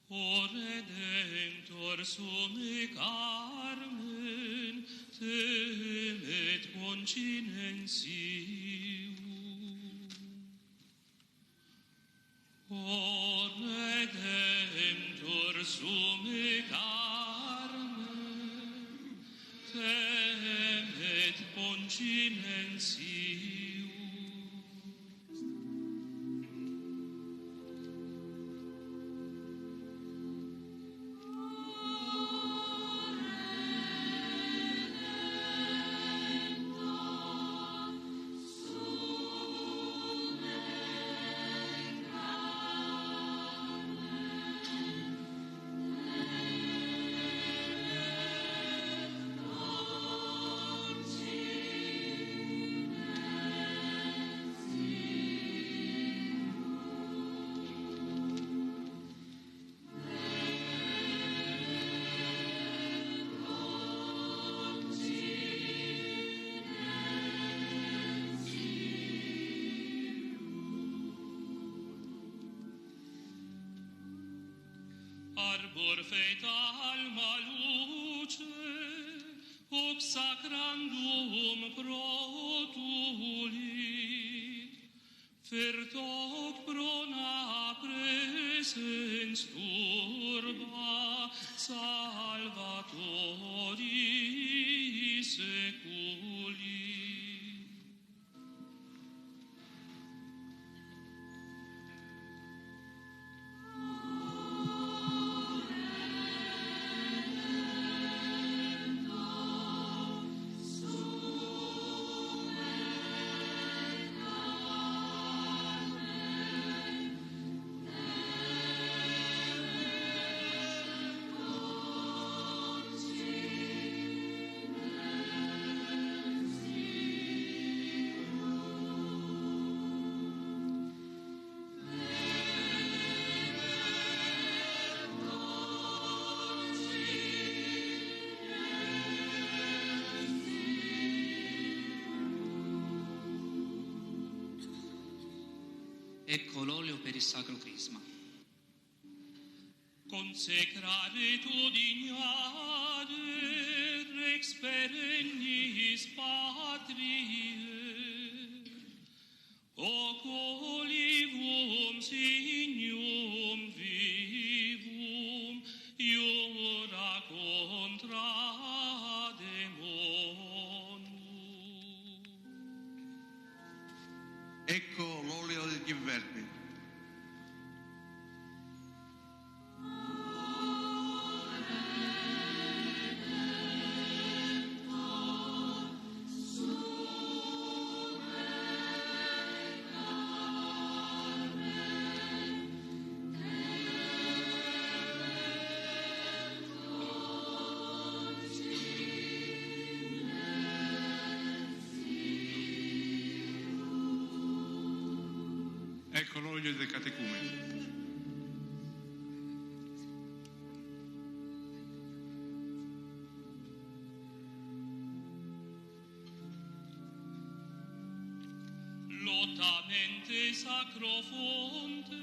O Redemptor sume Carmen, temet continensium. O Redemptor sume Carmen, temet continensium. Arbor feta alma luce, hoc sacrandum protulit, fertoc prona presens turba, salvatori seculi. Ecco l'olio per il Sacro Crisma. Consecrare tu dignade rex perennis patriae, hoc olivum signum vivum iura contra demonum. Ecco l'olio degli inverni. Su Ecco l'olio del catecumeno. Lottamente sacro fonte,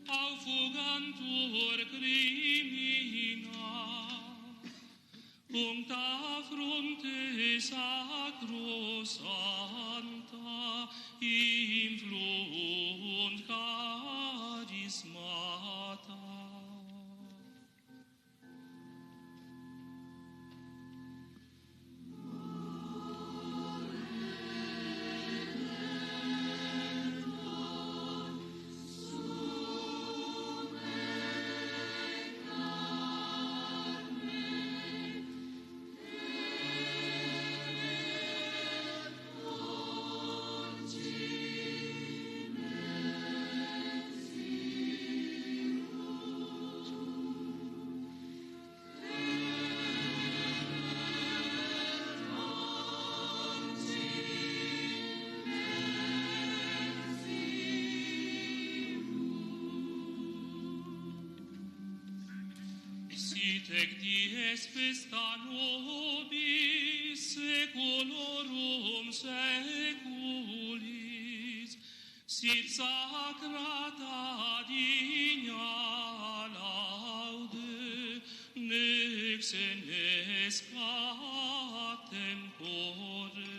aufugantur crimina, uncta fronte sacro santa, influunt charismata. Sitec dies festa nobis saeculorum saeculis, sit sacrata digna laude, nec senescat tempore.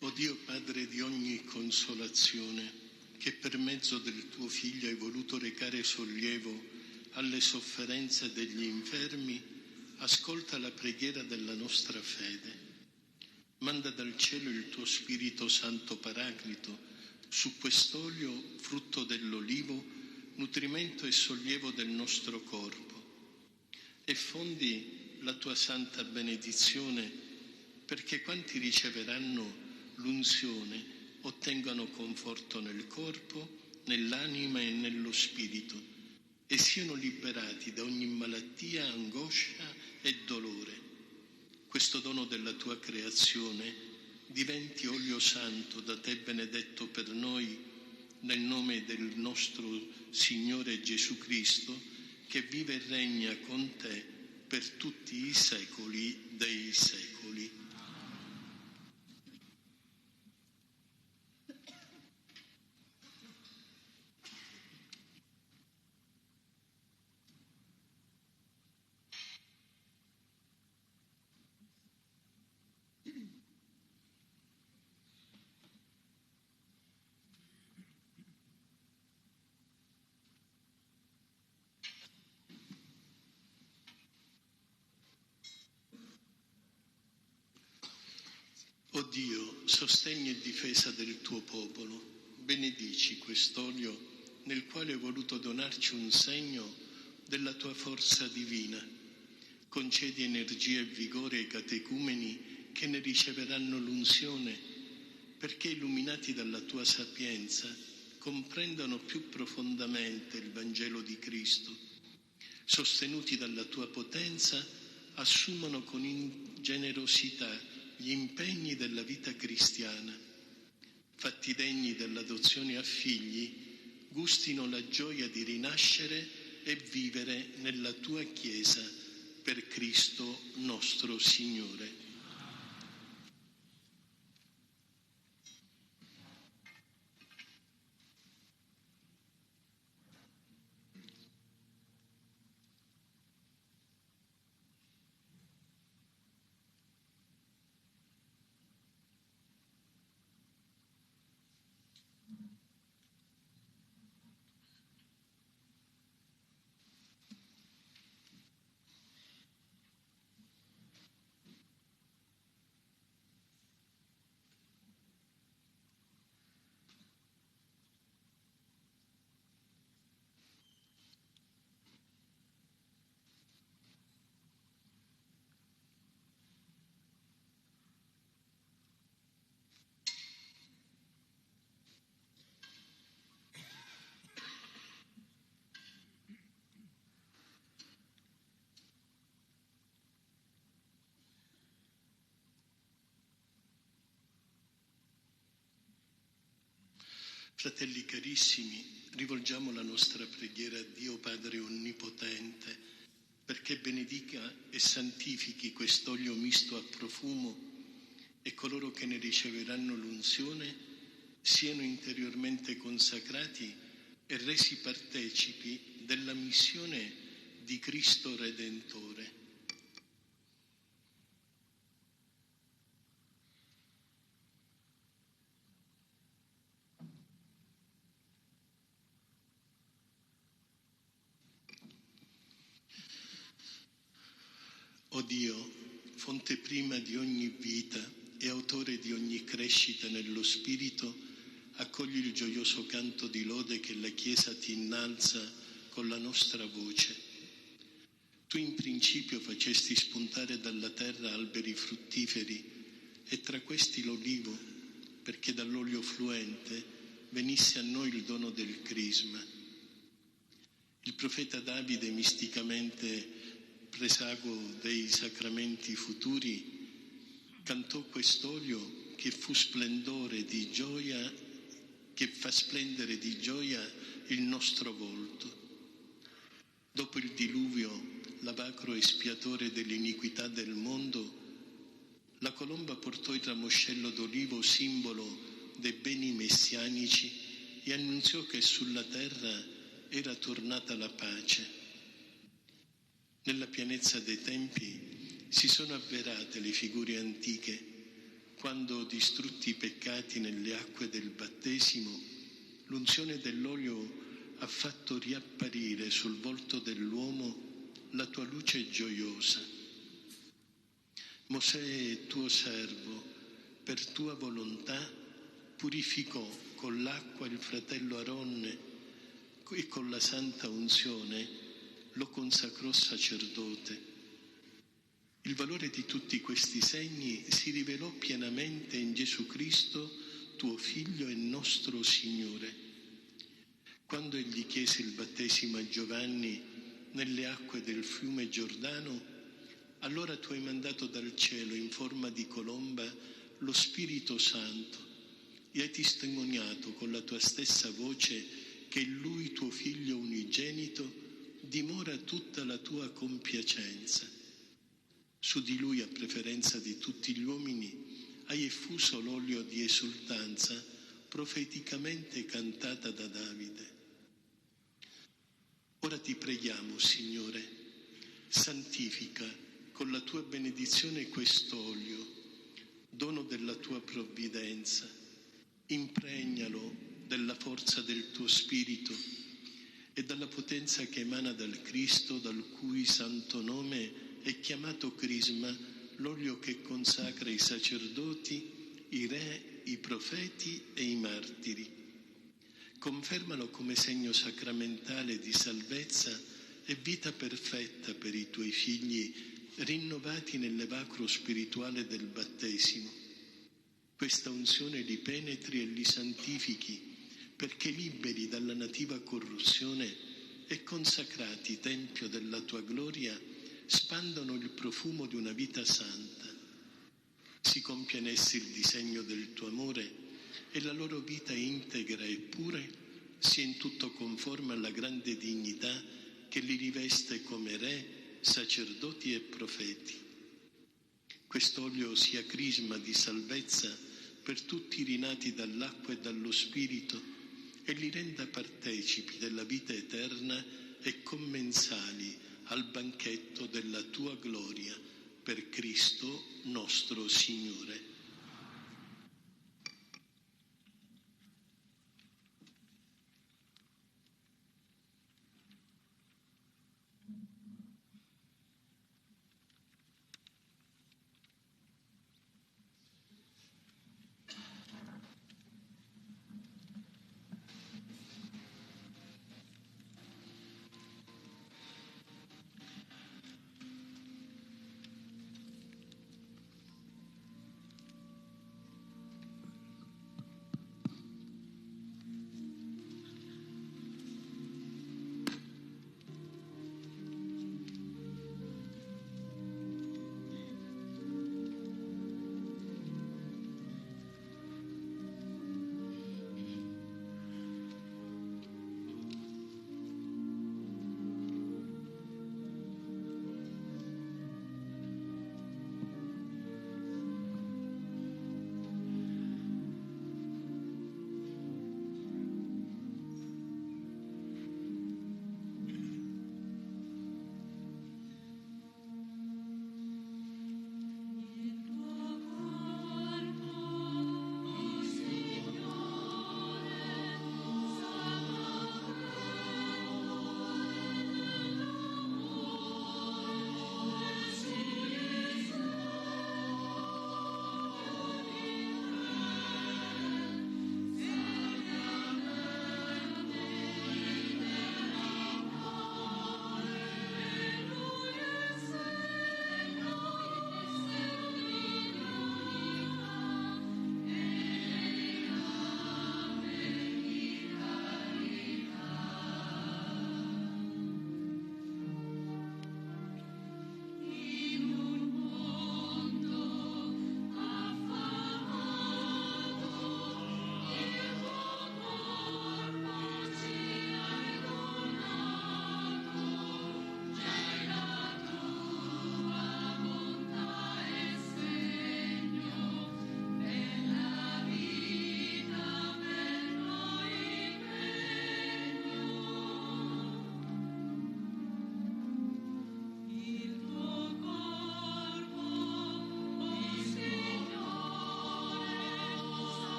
O Dio Padre di ogni consolazione, che per mezzo del tuo Figlio hai voluto recare sollievo alle sofferenze degli infermi, ascolta la preghiera della nostra fede. Manda dal cielo il tuo Spirito Santo Paraclito su quest'olio, frutto dell'olivo, nutrimento e sollievo del nostro corpo, e fondi la tua santa benedizione perché quanti riceveranno l'unzione ottengano conforto nel corpo, nell'anima e nello spirito e siano liberati da ogni malattia, angoscia e dolore. Questo dono della tua creazione diventi olio santo da te benedetto per noi nel nome del nostro Signore Gesù Cristo, che vive e regna con te per tutti i secoli dei secoli. O Dio, sostegno e difesa del tuo popolo, benedici quest'olio nel quale hai voluto donarci un segno della tua forza divina. Concedi energia e vigore ai catecumeni che ne riceveranno l'unzione, perché illuminati dalla tua sapienza comprendano più profondamente il Vangelo di Cristo. Sostenuti dalla tua potenza, assumono con generosità gli impegni della vita cristiana. Fatti degni dell'adozione a figli, gustino la gioia di rinascere e vivere nella tua Chiesa per Cristo nostro Signore. Fratelli carissimi, rivolgiamo la nostra preghiera a Dio Padre Onnipotente perché benedica e santifichi quest'olio misto a profumo e coloro che ne riceveranno l'unzione siano interiormente consacrati e resi partecipi della missione di Cristo Redentore. O Dio, fonte prima di ogni vita e autore di ogni crescita nello Spirito, accogli il gioioso canto di lode che la Chiesa ti innalza con la nostra voce. Tu in principio facesti spuntare dalla terra alberi fruttiferi e tra questi l'olivo, perché dall'olio fluente venisse a noi il dono del crisma. Il profeta Davide misticamente presago dei sacramenti futuri, cantò quest'olio che fu splendore di gioia, che fa splendere di gioia il nostro volto. Dopo il diluvio, lavacro espiatore dell'iniquità del mondo, la colomba portò il ramoscello d'olivo, simbolo dei beni messianici, e annunziò che sulla terra era tornata la pace. Nella pienezza dei tempi si sono avverate le figure antiche, quando, distrutti i peccati nelle acque del battesimo, l'unzione dell'olio ha fatto riapparire sul volto dell'uomo la tua luce gioiosa. Mosè, tuo servo, per tua volontà, purificò con l'acqua il fratello Aronne e con la santa unzione lo consacrò sacerdote. Il valore di tutti questi segni si rivelò pienamente in Gesù Cristo, tuo Figlio e nostro Signore. Quando egli chiese il battesimo a Giovanni nelle acque del fiume Giordano, allora tu hai mandato dal cielo in forma di colomba lo Spirito Santo e hai testimoniato con la tua stessa voce che in Lui, tuo Figlio unigenito, dimora tutta la tua compiacenza. Su di Lui, a preferenza di tutti gli uomini, hai effuso l'olio di esultanza profeticamente cantata da Davide. Ora ti preghiamo, Signore, santifica con la tua benedizione quest'olio, dono della tua provvidenza, impregnalo della forza del tuo Spirito e dalla potenza che emana dal Cristo, dal cui santo nome è chiamato crisma, l'olio che consacra i sacerdoti, i re, i profeti e i martiri. Confermalo come segno sacramentale di salvezza e vita perfetta per i tuoi figli, rinnovati nell'evacro spirituale del battesimo. Questa unzione li penetri e li santifichi, perché liberi dalla nativa corruzione e consacrati tempio della tua gloria, spandano il profumo di una vita santa. Si compia in essi il disegno del tuo amore e la loro vita integra e pure sia in tutto conforme alla grande dignità che li riveste come re, sacerdoti e profeti. Quest'olio sia crisma di salvezza per tutti i rinati dall'acqua e dallo Spirito, e li renda partecipi della vita eterna e commensali al banchetto della tua gloria, per Cristo nostro Signore.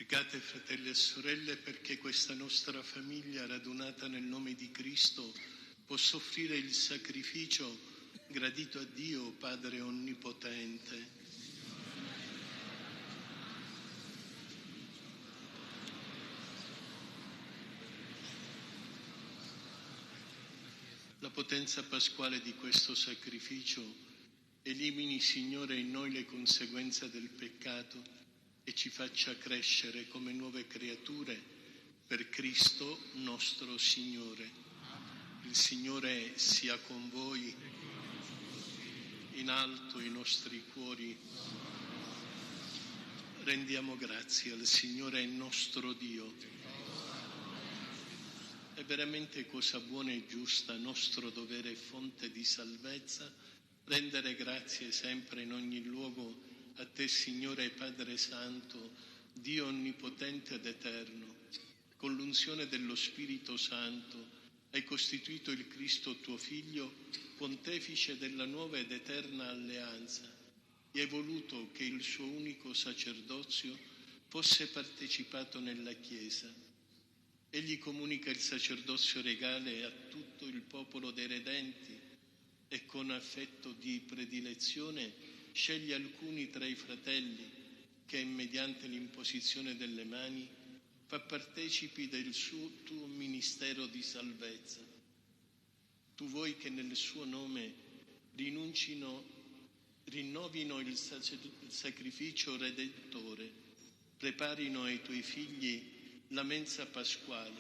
Pregate, fratelli e sorelle, perché questa nostra famiglia radunata nel nome di Cristo possa offrire il sacrificio gradito a Dio, Padre Onnipotente. La potenza pasquale di questo sacrificio elimini, Signore, in noi le conseguenze del peccato e ci faccia crescere come nuove creature per Cristo nostro Signore. Il Signore sia con voi, in alto i nostri cuori. Rendiamo grazie al Signore nostro Dio. È veramente cosa buona e giusta, nostro dovere e fonte di salvezza, rendere grazie sempre in ogni luogo a Te, Signore Padre Santo, Dio Onnipotente ed Eterno. Con l'unzione dello Spirito Santo hai costituito il Cristo tuo Figlio, pontefice della nuova ed eterna alleanza, e hai voluto che il suo unico sacerdozio fosse partecipato nella Chiesa. Egli comunica il sacerdozio regale a tutto il popolo dei redenti e con affetto di predilezione sceglie alcuni tra i fratelli che, mediante l'imposizione delle mani, fa partecipi del suo tuo ministero di salvezza. Tu vuoi che nel suo nome rinnovino il sacrificio redentore, preparino ai tuoi figli la mensa pasquale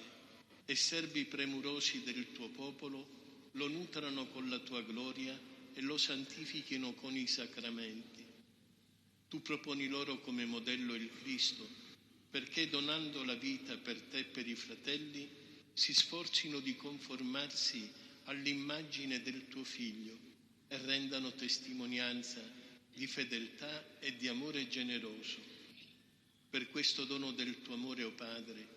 e servi premurosi del tuo popolo lo nutrano con la tua gloria e lo santifichino con i sacramenti. Tu proponi loro come modello il Cristo, perché donando la vita per te e per i fratelli si sforzino di conformarsi all'immagine del tuo Figlio e rendano testimonianza di fedeltà e di amore generoso. Per questo dono del tuo amore, o Padre,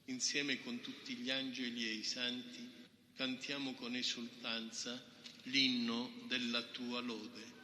insieme con tutti gli angeli e i santi, cantiamo con esultanza l'inno della tua lode.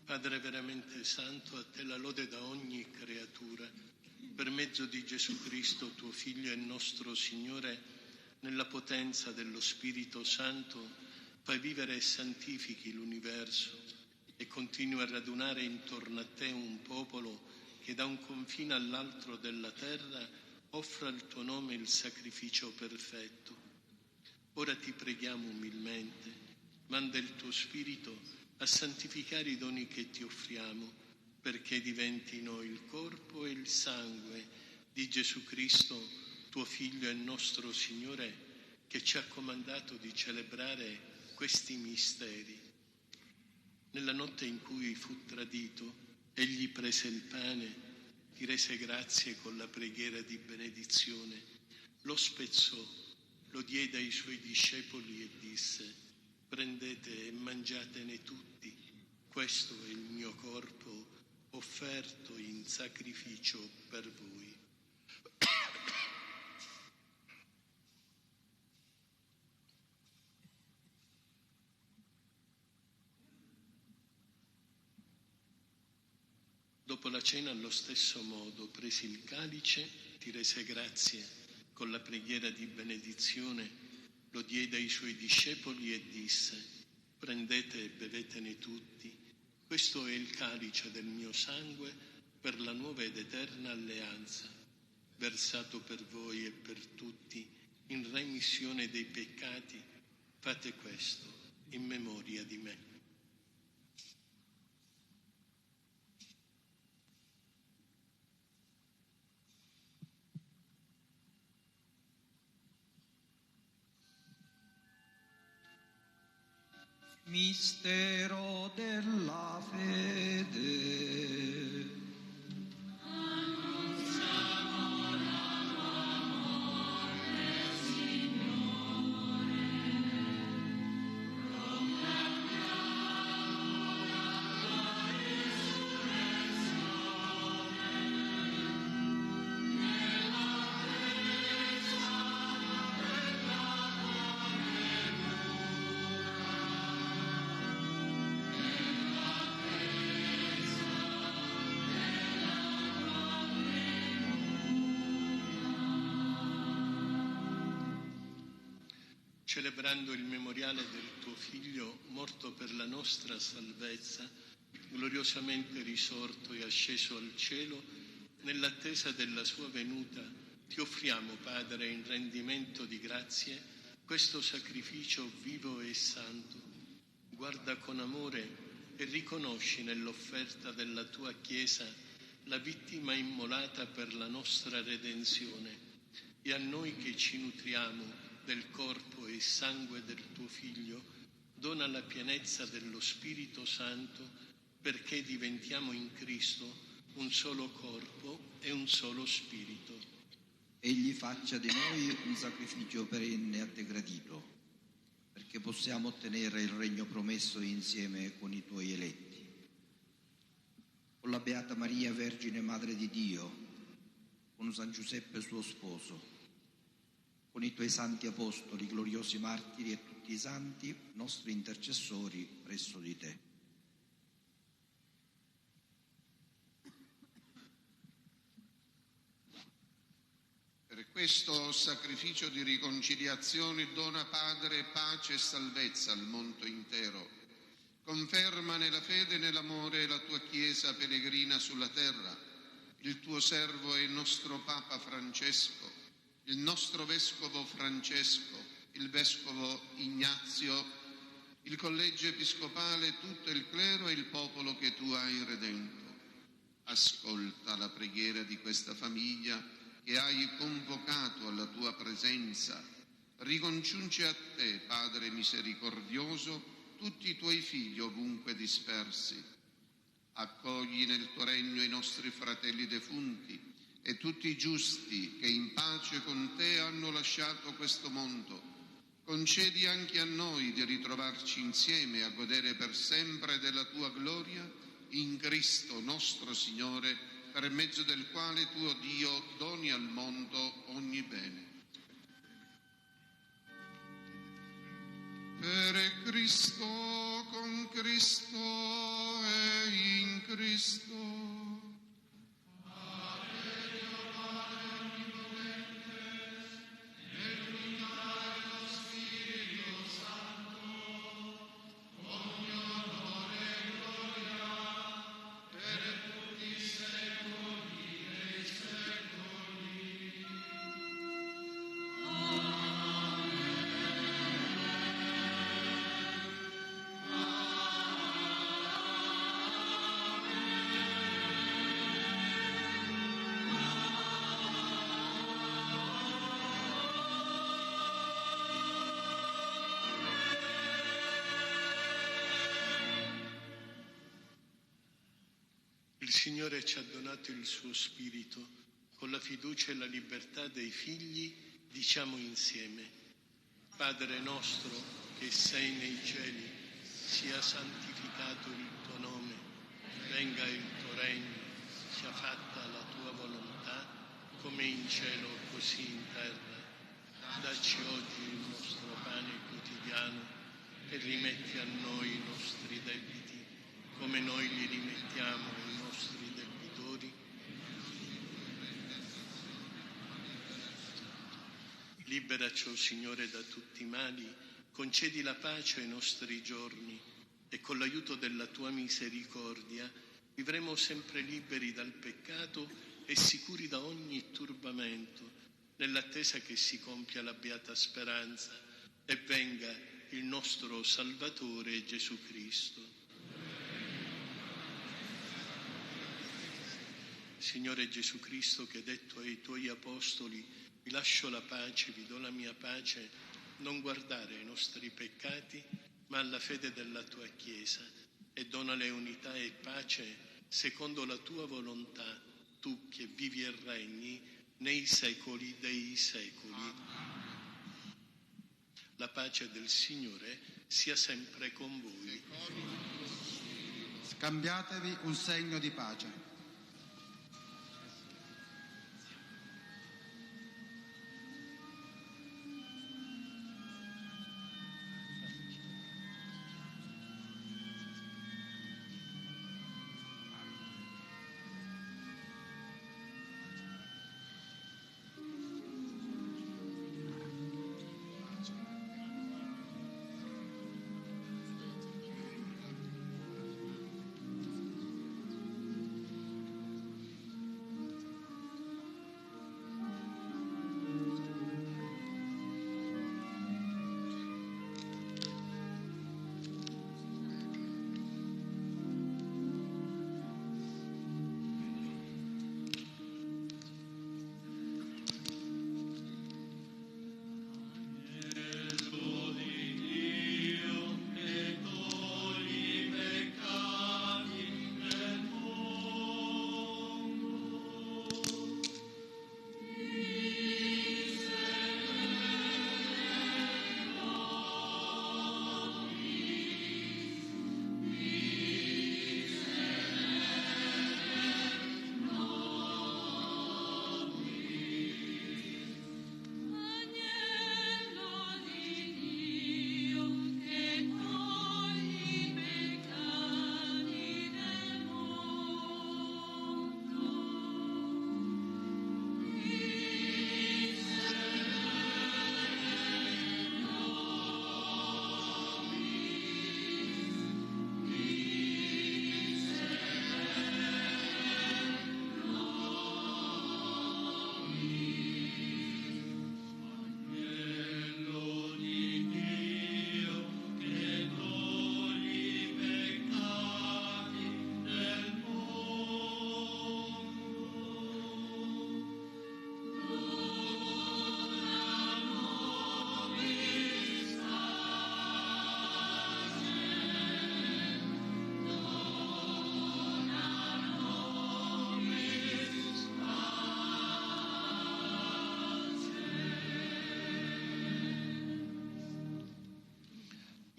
Padre veramente santo, a te la lode da ogni creatura, per mezzo di Gesù Cristo, tuo Figlio e nostro Signore, nella potenza dello Spirito Santo, fai vivere e santifichi l'universo e continui a radunare intorno a te un popolo che da un confine all'altro della terra offra al tuo nome il sacrificio perfetto. Ora ti preghiamo umilmente, manda il tuo Spirito a santificare i doni che ti offriamo, perché diventino il corpo e il sangue di Gesù Cristo, tuo Figlio e nostro Signore, che ci ha comandato di celebrare questi misteri. Nella notte in cui fu tradito, egli prese il pane, ti rese grazie con la preghiera di benedizione, lo spezzò, lo diede ai suoi discepoli e disse: prendete e mangiatene tutti, questo è il mio corpo offerto in sacrificio per voi. Dopo la cena, allo stesso modo, presi il calice, ti rese grazie con la preghiera di benedizione, lo diede ai suoi discepoli e disse: prendete e bevetene tutti, questo è il calice del mio sangue per la nuova ed eterna alleanza, versato per voi e per tutti in remissione dei peccati. Fate questo in memoria di me. Mistero della fede. Celebrando il memoriale del tuo Figlio, morto per la nostra salvezza, gloriosamente risorto e asceso al cielo, nell'attesa della sua venuta, ti offriamo, Padre, in rendimento di grazie, questo sacrificio vivo e santo. Guarda con amore e riconosci nell'offerta della tua Chiesa la vittima immolata per la nostra redenzione, e a noi che ci nutriamo del corpo e sangue del tuo Figlio, dona la pienezza dello Spirito Santo, perché diventiamo in Cristo un solo corpo e un solo Spirito. Egli faccia di noi un sacrificio perenne a te gradito, perché possiamo ottenere il regno promesso insieme con i tuoi eletti. Con la Beata Maria, Vergine Madre di Dio, con San Giuseppe suo sposo, con i tuoi santi apostoli, gloriosi martiri e tutti i santi, nostri intercessori presso di te. Per questo sacrificio di riconciliazione dona, Padre, pace e salvezza al mondo intero. Conferma nella fede e nell'amore la tua Chiesa peregrina sulla terra, il tuo servo e il nostro Papa Francesco, il nostro Vescovo Francesco, il Vescovo Ignazio, il Collegio Episcopale, tutto il clero e il popolo che tu hai redento. Ascolta la preghiera di questa famiglia che hai convocato alla tua presenza. Ricongiunge a te, Padre misericordioso, tutti i tuoi figli ovunque dispersi. Accogli nel tuo regno i nostri fratelli defunti e tutti i giusti che in pace con te hanno lasciato questo mondo. Concedi anche a noi di ritrovarci insieme a godere per sempre della tua gloria in Cristo nostro Signore, per mezzo del quale tuo Dio doni al mondo ogni bene. Per Cristo, con Cristo e in Cristo. Il Signore ci ha donato il suo Spirito. Con la fiducia e la libertà dei figli diciamo insieme: Padre nostro che sei nei cieli, sia santificato il tuo nome, Venga il tuo regno, sia fatta la tua volontà, come in cielo così in terra. Dacci oggi il nostro pane quotidiano e rimetti a noi i nostri debiti, come noi li rimettiamo ai nostri debitori. Liberaci, o Signore, da tutti i mali, concedi la pace ai nostri giorni e con l'aiuto della tua misericordia vivremo sempre liberi dal peccato e sicuri da ogni turbamento, nell'attesa che si compia la beata speranza e venga il nostro Salvatore Gesù Cristo. Signore Gesù Cristo, che hai detto ai tuoi apostoli: vi lascio la pace, vi do la mia pace, non guardare ai nostri peccati, ma alla fede della tua Chiesa, e donale unità e pace secondo la tua volontà, tu che vivi e regni nei secoli dei secoli. La pace del Signore sia sempre con voi. Scambiatevi un segno di pace.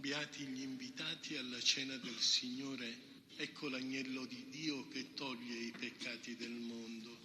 Beati gli invitati alla cena del Signore, ecco l'agnello di Dio che toglie i peccati del mondo.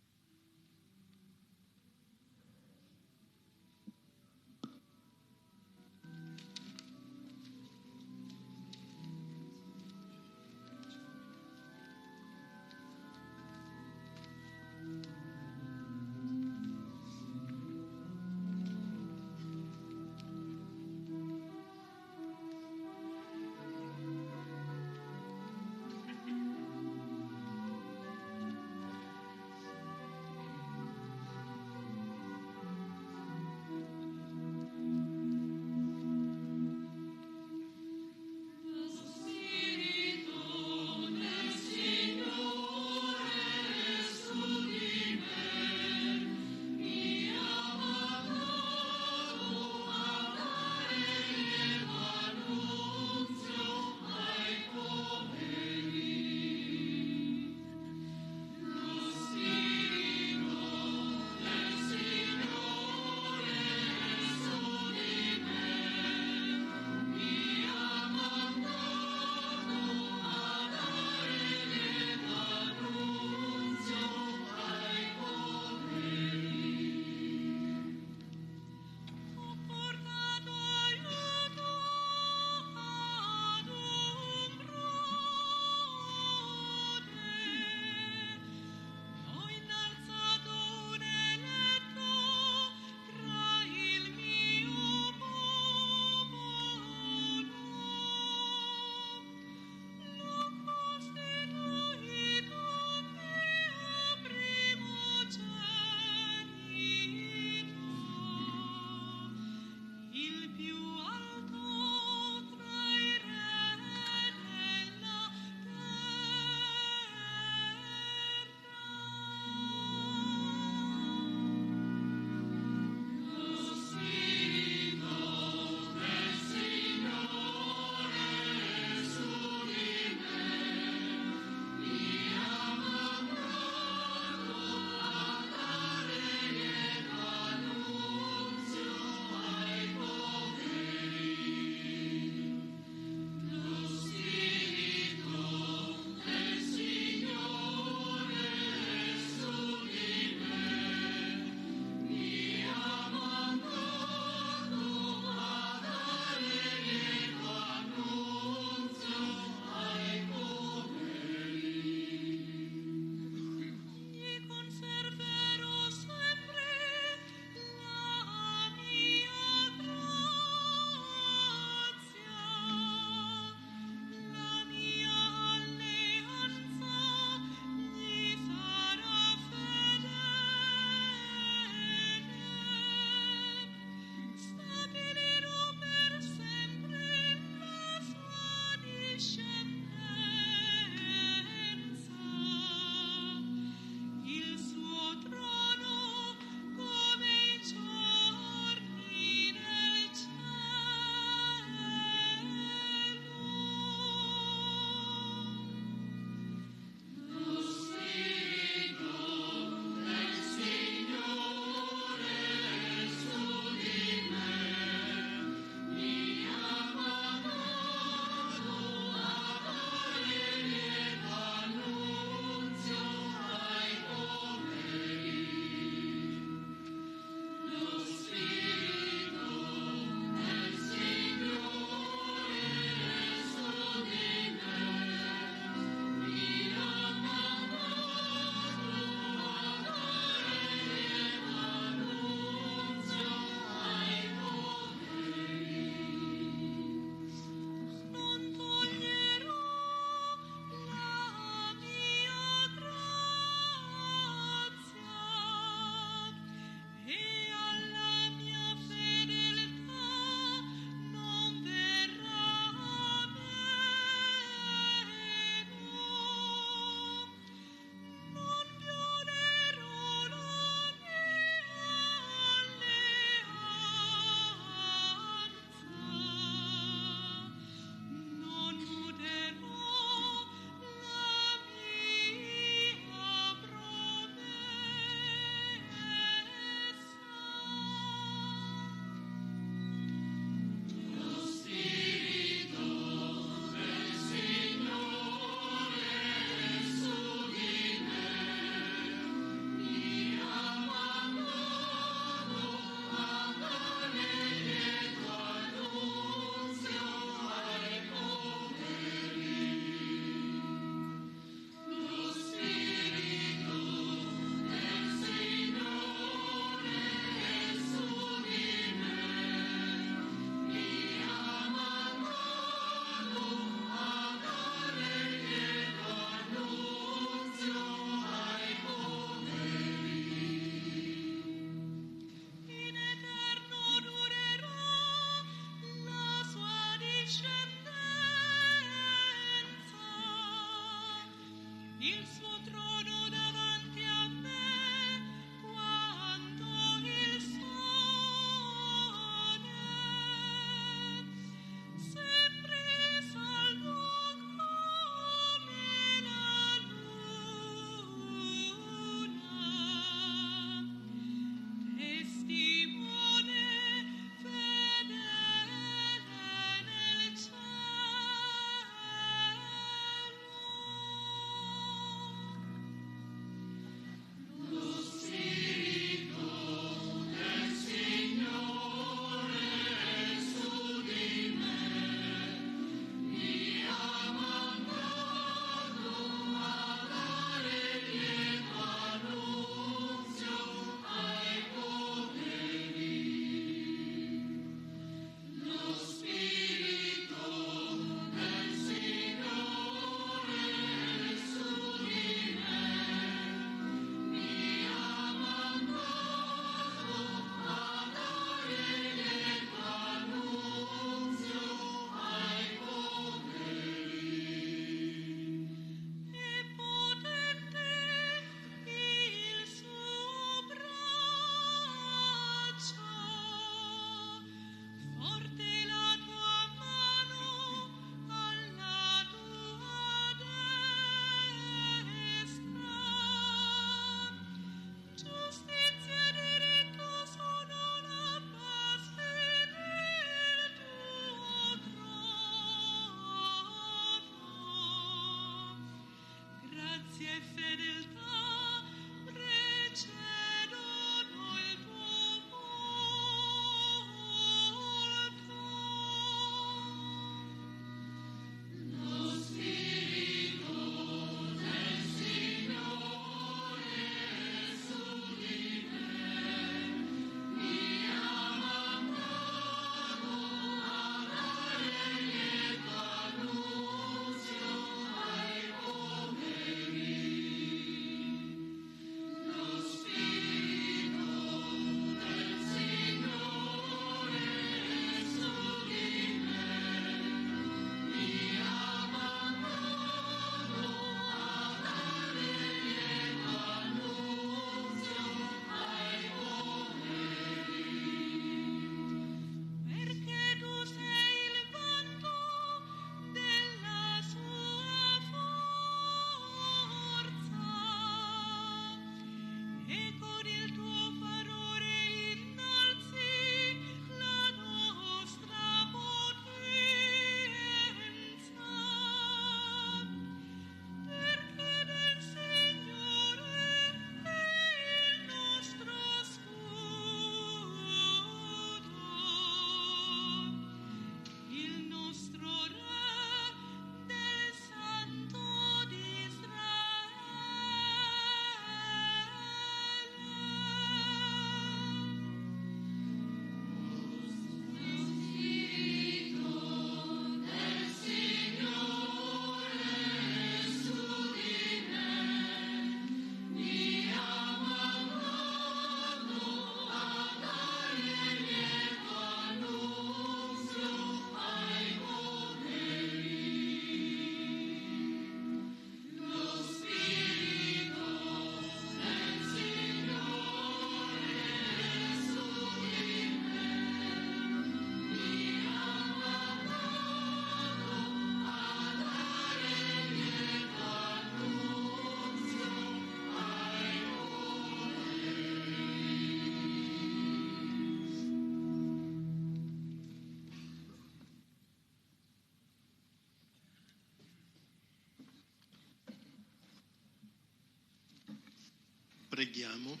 Preghiamo.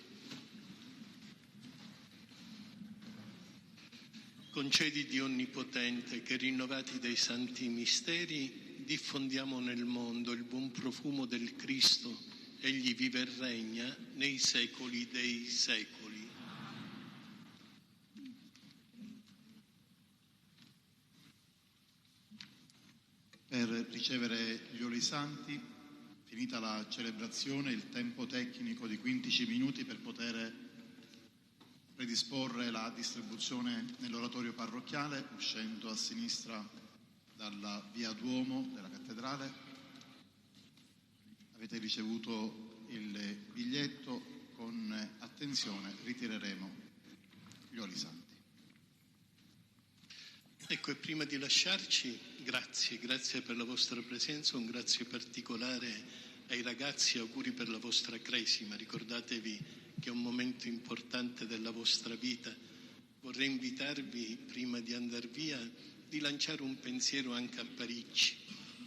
Concedi, Dio Onnipotente, che rinnovati dai santi misteri diffondiamo nel mondo il buon profumo del Cristo. Egli vive e regna nei secoli dei secoli. Per ricevere gli oli santi, finita la celebrazione, il tempo tecnico di 15 minuti per poter predisporre la distribuzione nell'oratorio parrocchiale, uscendo a sinistra dalla via Duomo della cattedrale. Avete ricevuto il biglietto, con attenzione ritireremo gli oli santi. Ecco, e prima di lasciarci, grazie per la vostra presenza, un grazie particolare ai ragazzi, auguri per la vostra cresima, ricordatevi che è un momento importante della vostra vita. Vorrei invitarvi, prima di andare via, di lanciare un pensiero anche a Parigi,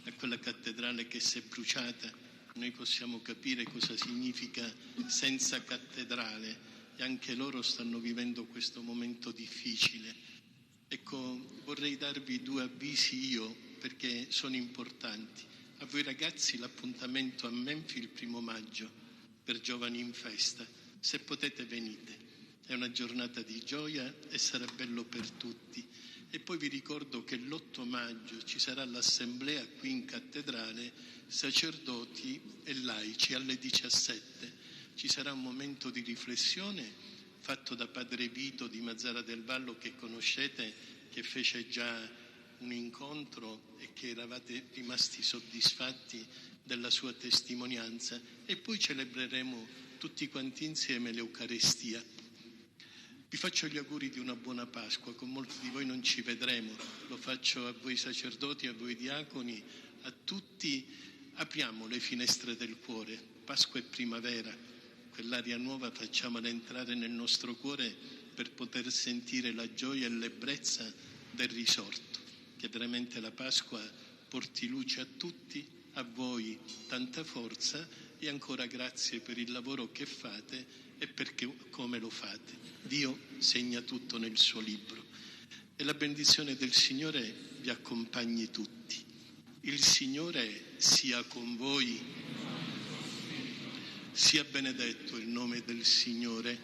a quella cattedrale che si è bruciata. Noi possiamo capire cosa significa senza cattedrale e anche loro stanno vivendo questo momento difficile. Ecco, vorrei darvi 2 avvisi io, perché sono importanti. A voi ragazzi l'appuntamento a Menfi il 1° maggio per Giovani in Festa. Se potete venite, è una giornata di gioia e sarà bello per tutti. E poi vi ricordo che l'8 maggio ci sarà l'assemblea qui in cattedrale, sacerdoti e laici, alle 17. Ci sarà un momento di riflessione fatto da padre Vito di Mazzara del Vallo, che conoscete, che fece già un incontro e che eravate rimasti soddisfatti della sua testimonianza, e poi celebreremo tutti quanti insieme l'Eucarestia. Vi faccio gli auguri di una buona Pasqua. Con molti di voi non ci vedremo, lo faccio a voi sacerdoti, a voi diaconi, a tutti. Apriamo le finestre del cuore. Pasqua è primavera, quell'aria nuova facciamola entrare nel nostro cuore per poter sentire la gioia e l'ebbrezza del risorto. Che veramente la Pasqua porti luce a tutti, a voi tanta forza e ancora grazie per il lavoro che fate e perché come lo fate. Dio segna tutto nel suo libro. E la benedizione del Signore vi accompagni tutti. Il Signore sia con voi. Sia benedetto il nome del Signore.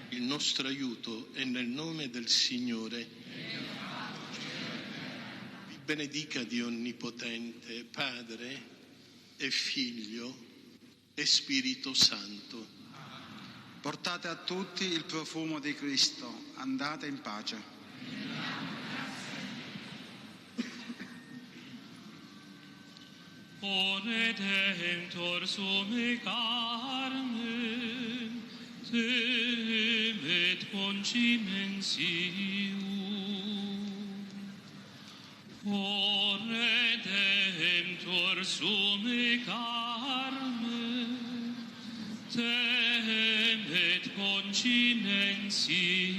Il nostro aiuto è nel nome del Signore. Vi benedica Dio Onnipotente, Padre e Figlio e Spirito Santo. Portate a tutti il profumo di Cristo. Andate in pace. O Redemptor sume carmen, te et concimensium. O Redemptor sume carmen, te et concimensium.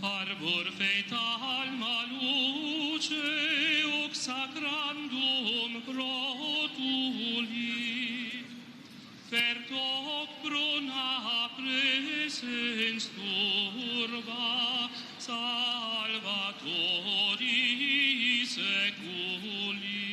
Arbor fetal maluce, oc sacrandum crotuli, fertoc prona presens turba, salvatori seculi.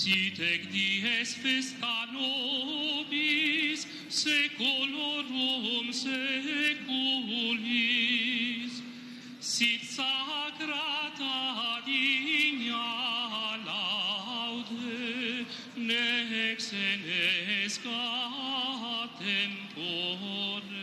sit ec dies festa nobis, secolorum seculis, sit sacrata digna laude, nec senesca tempore.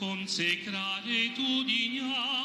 Consecrare tu digna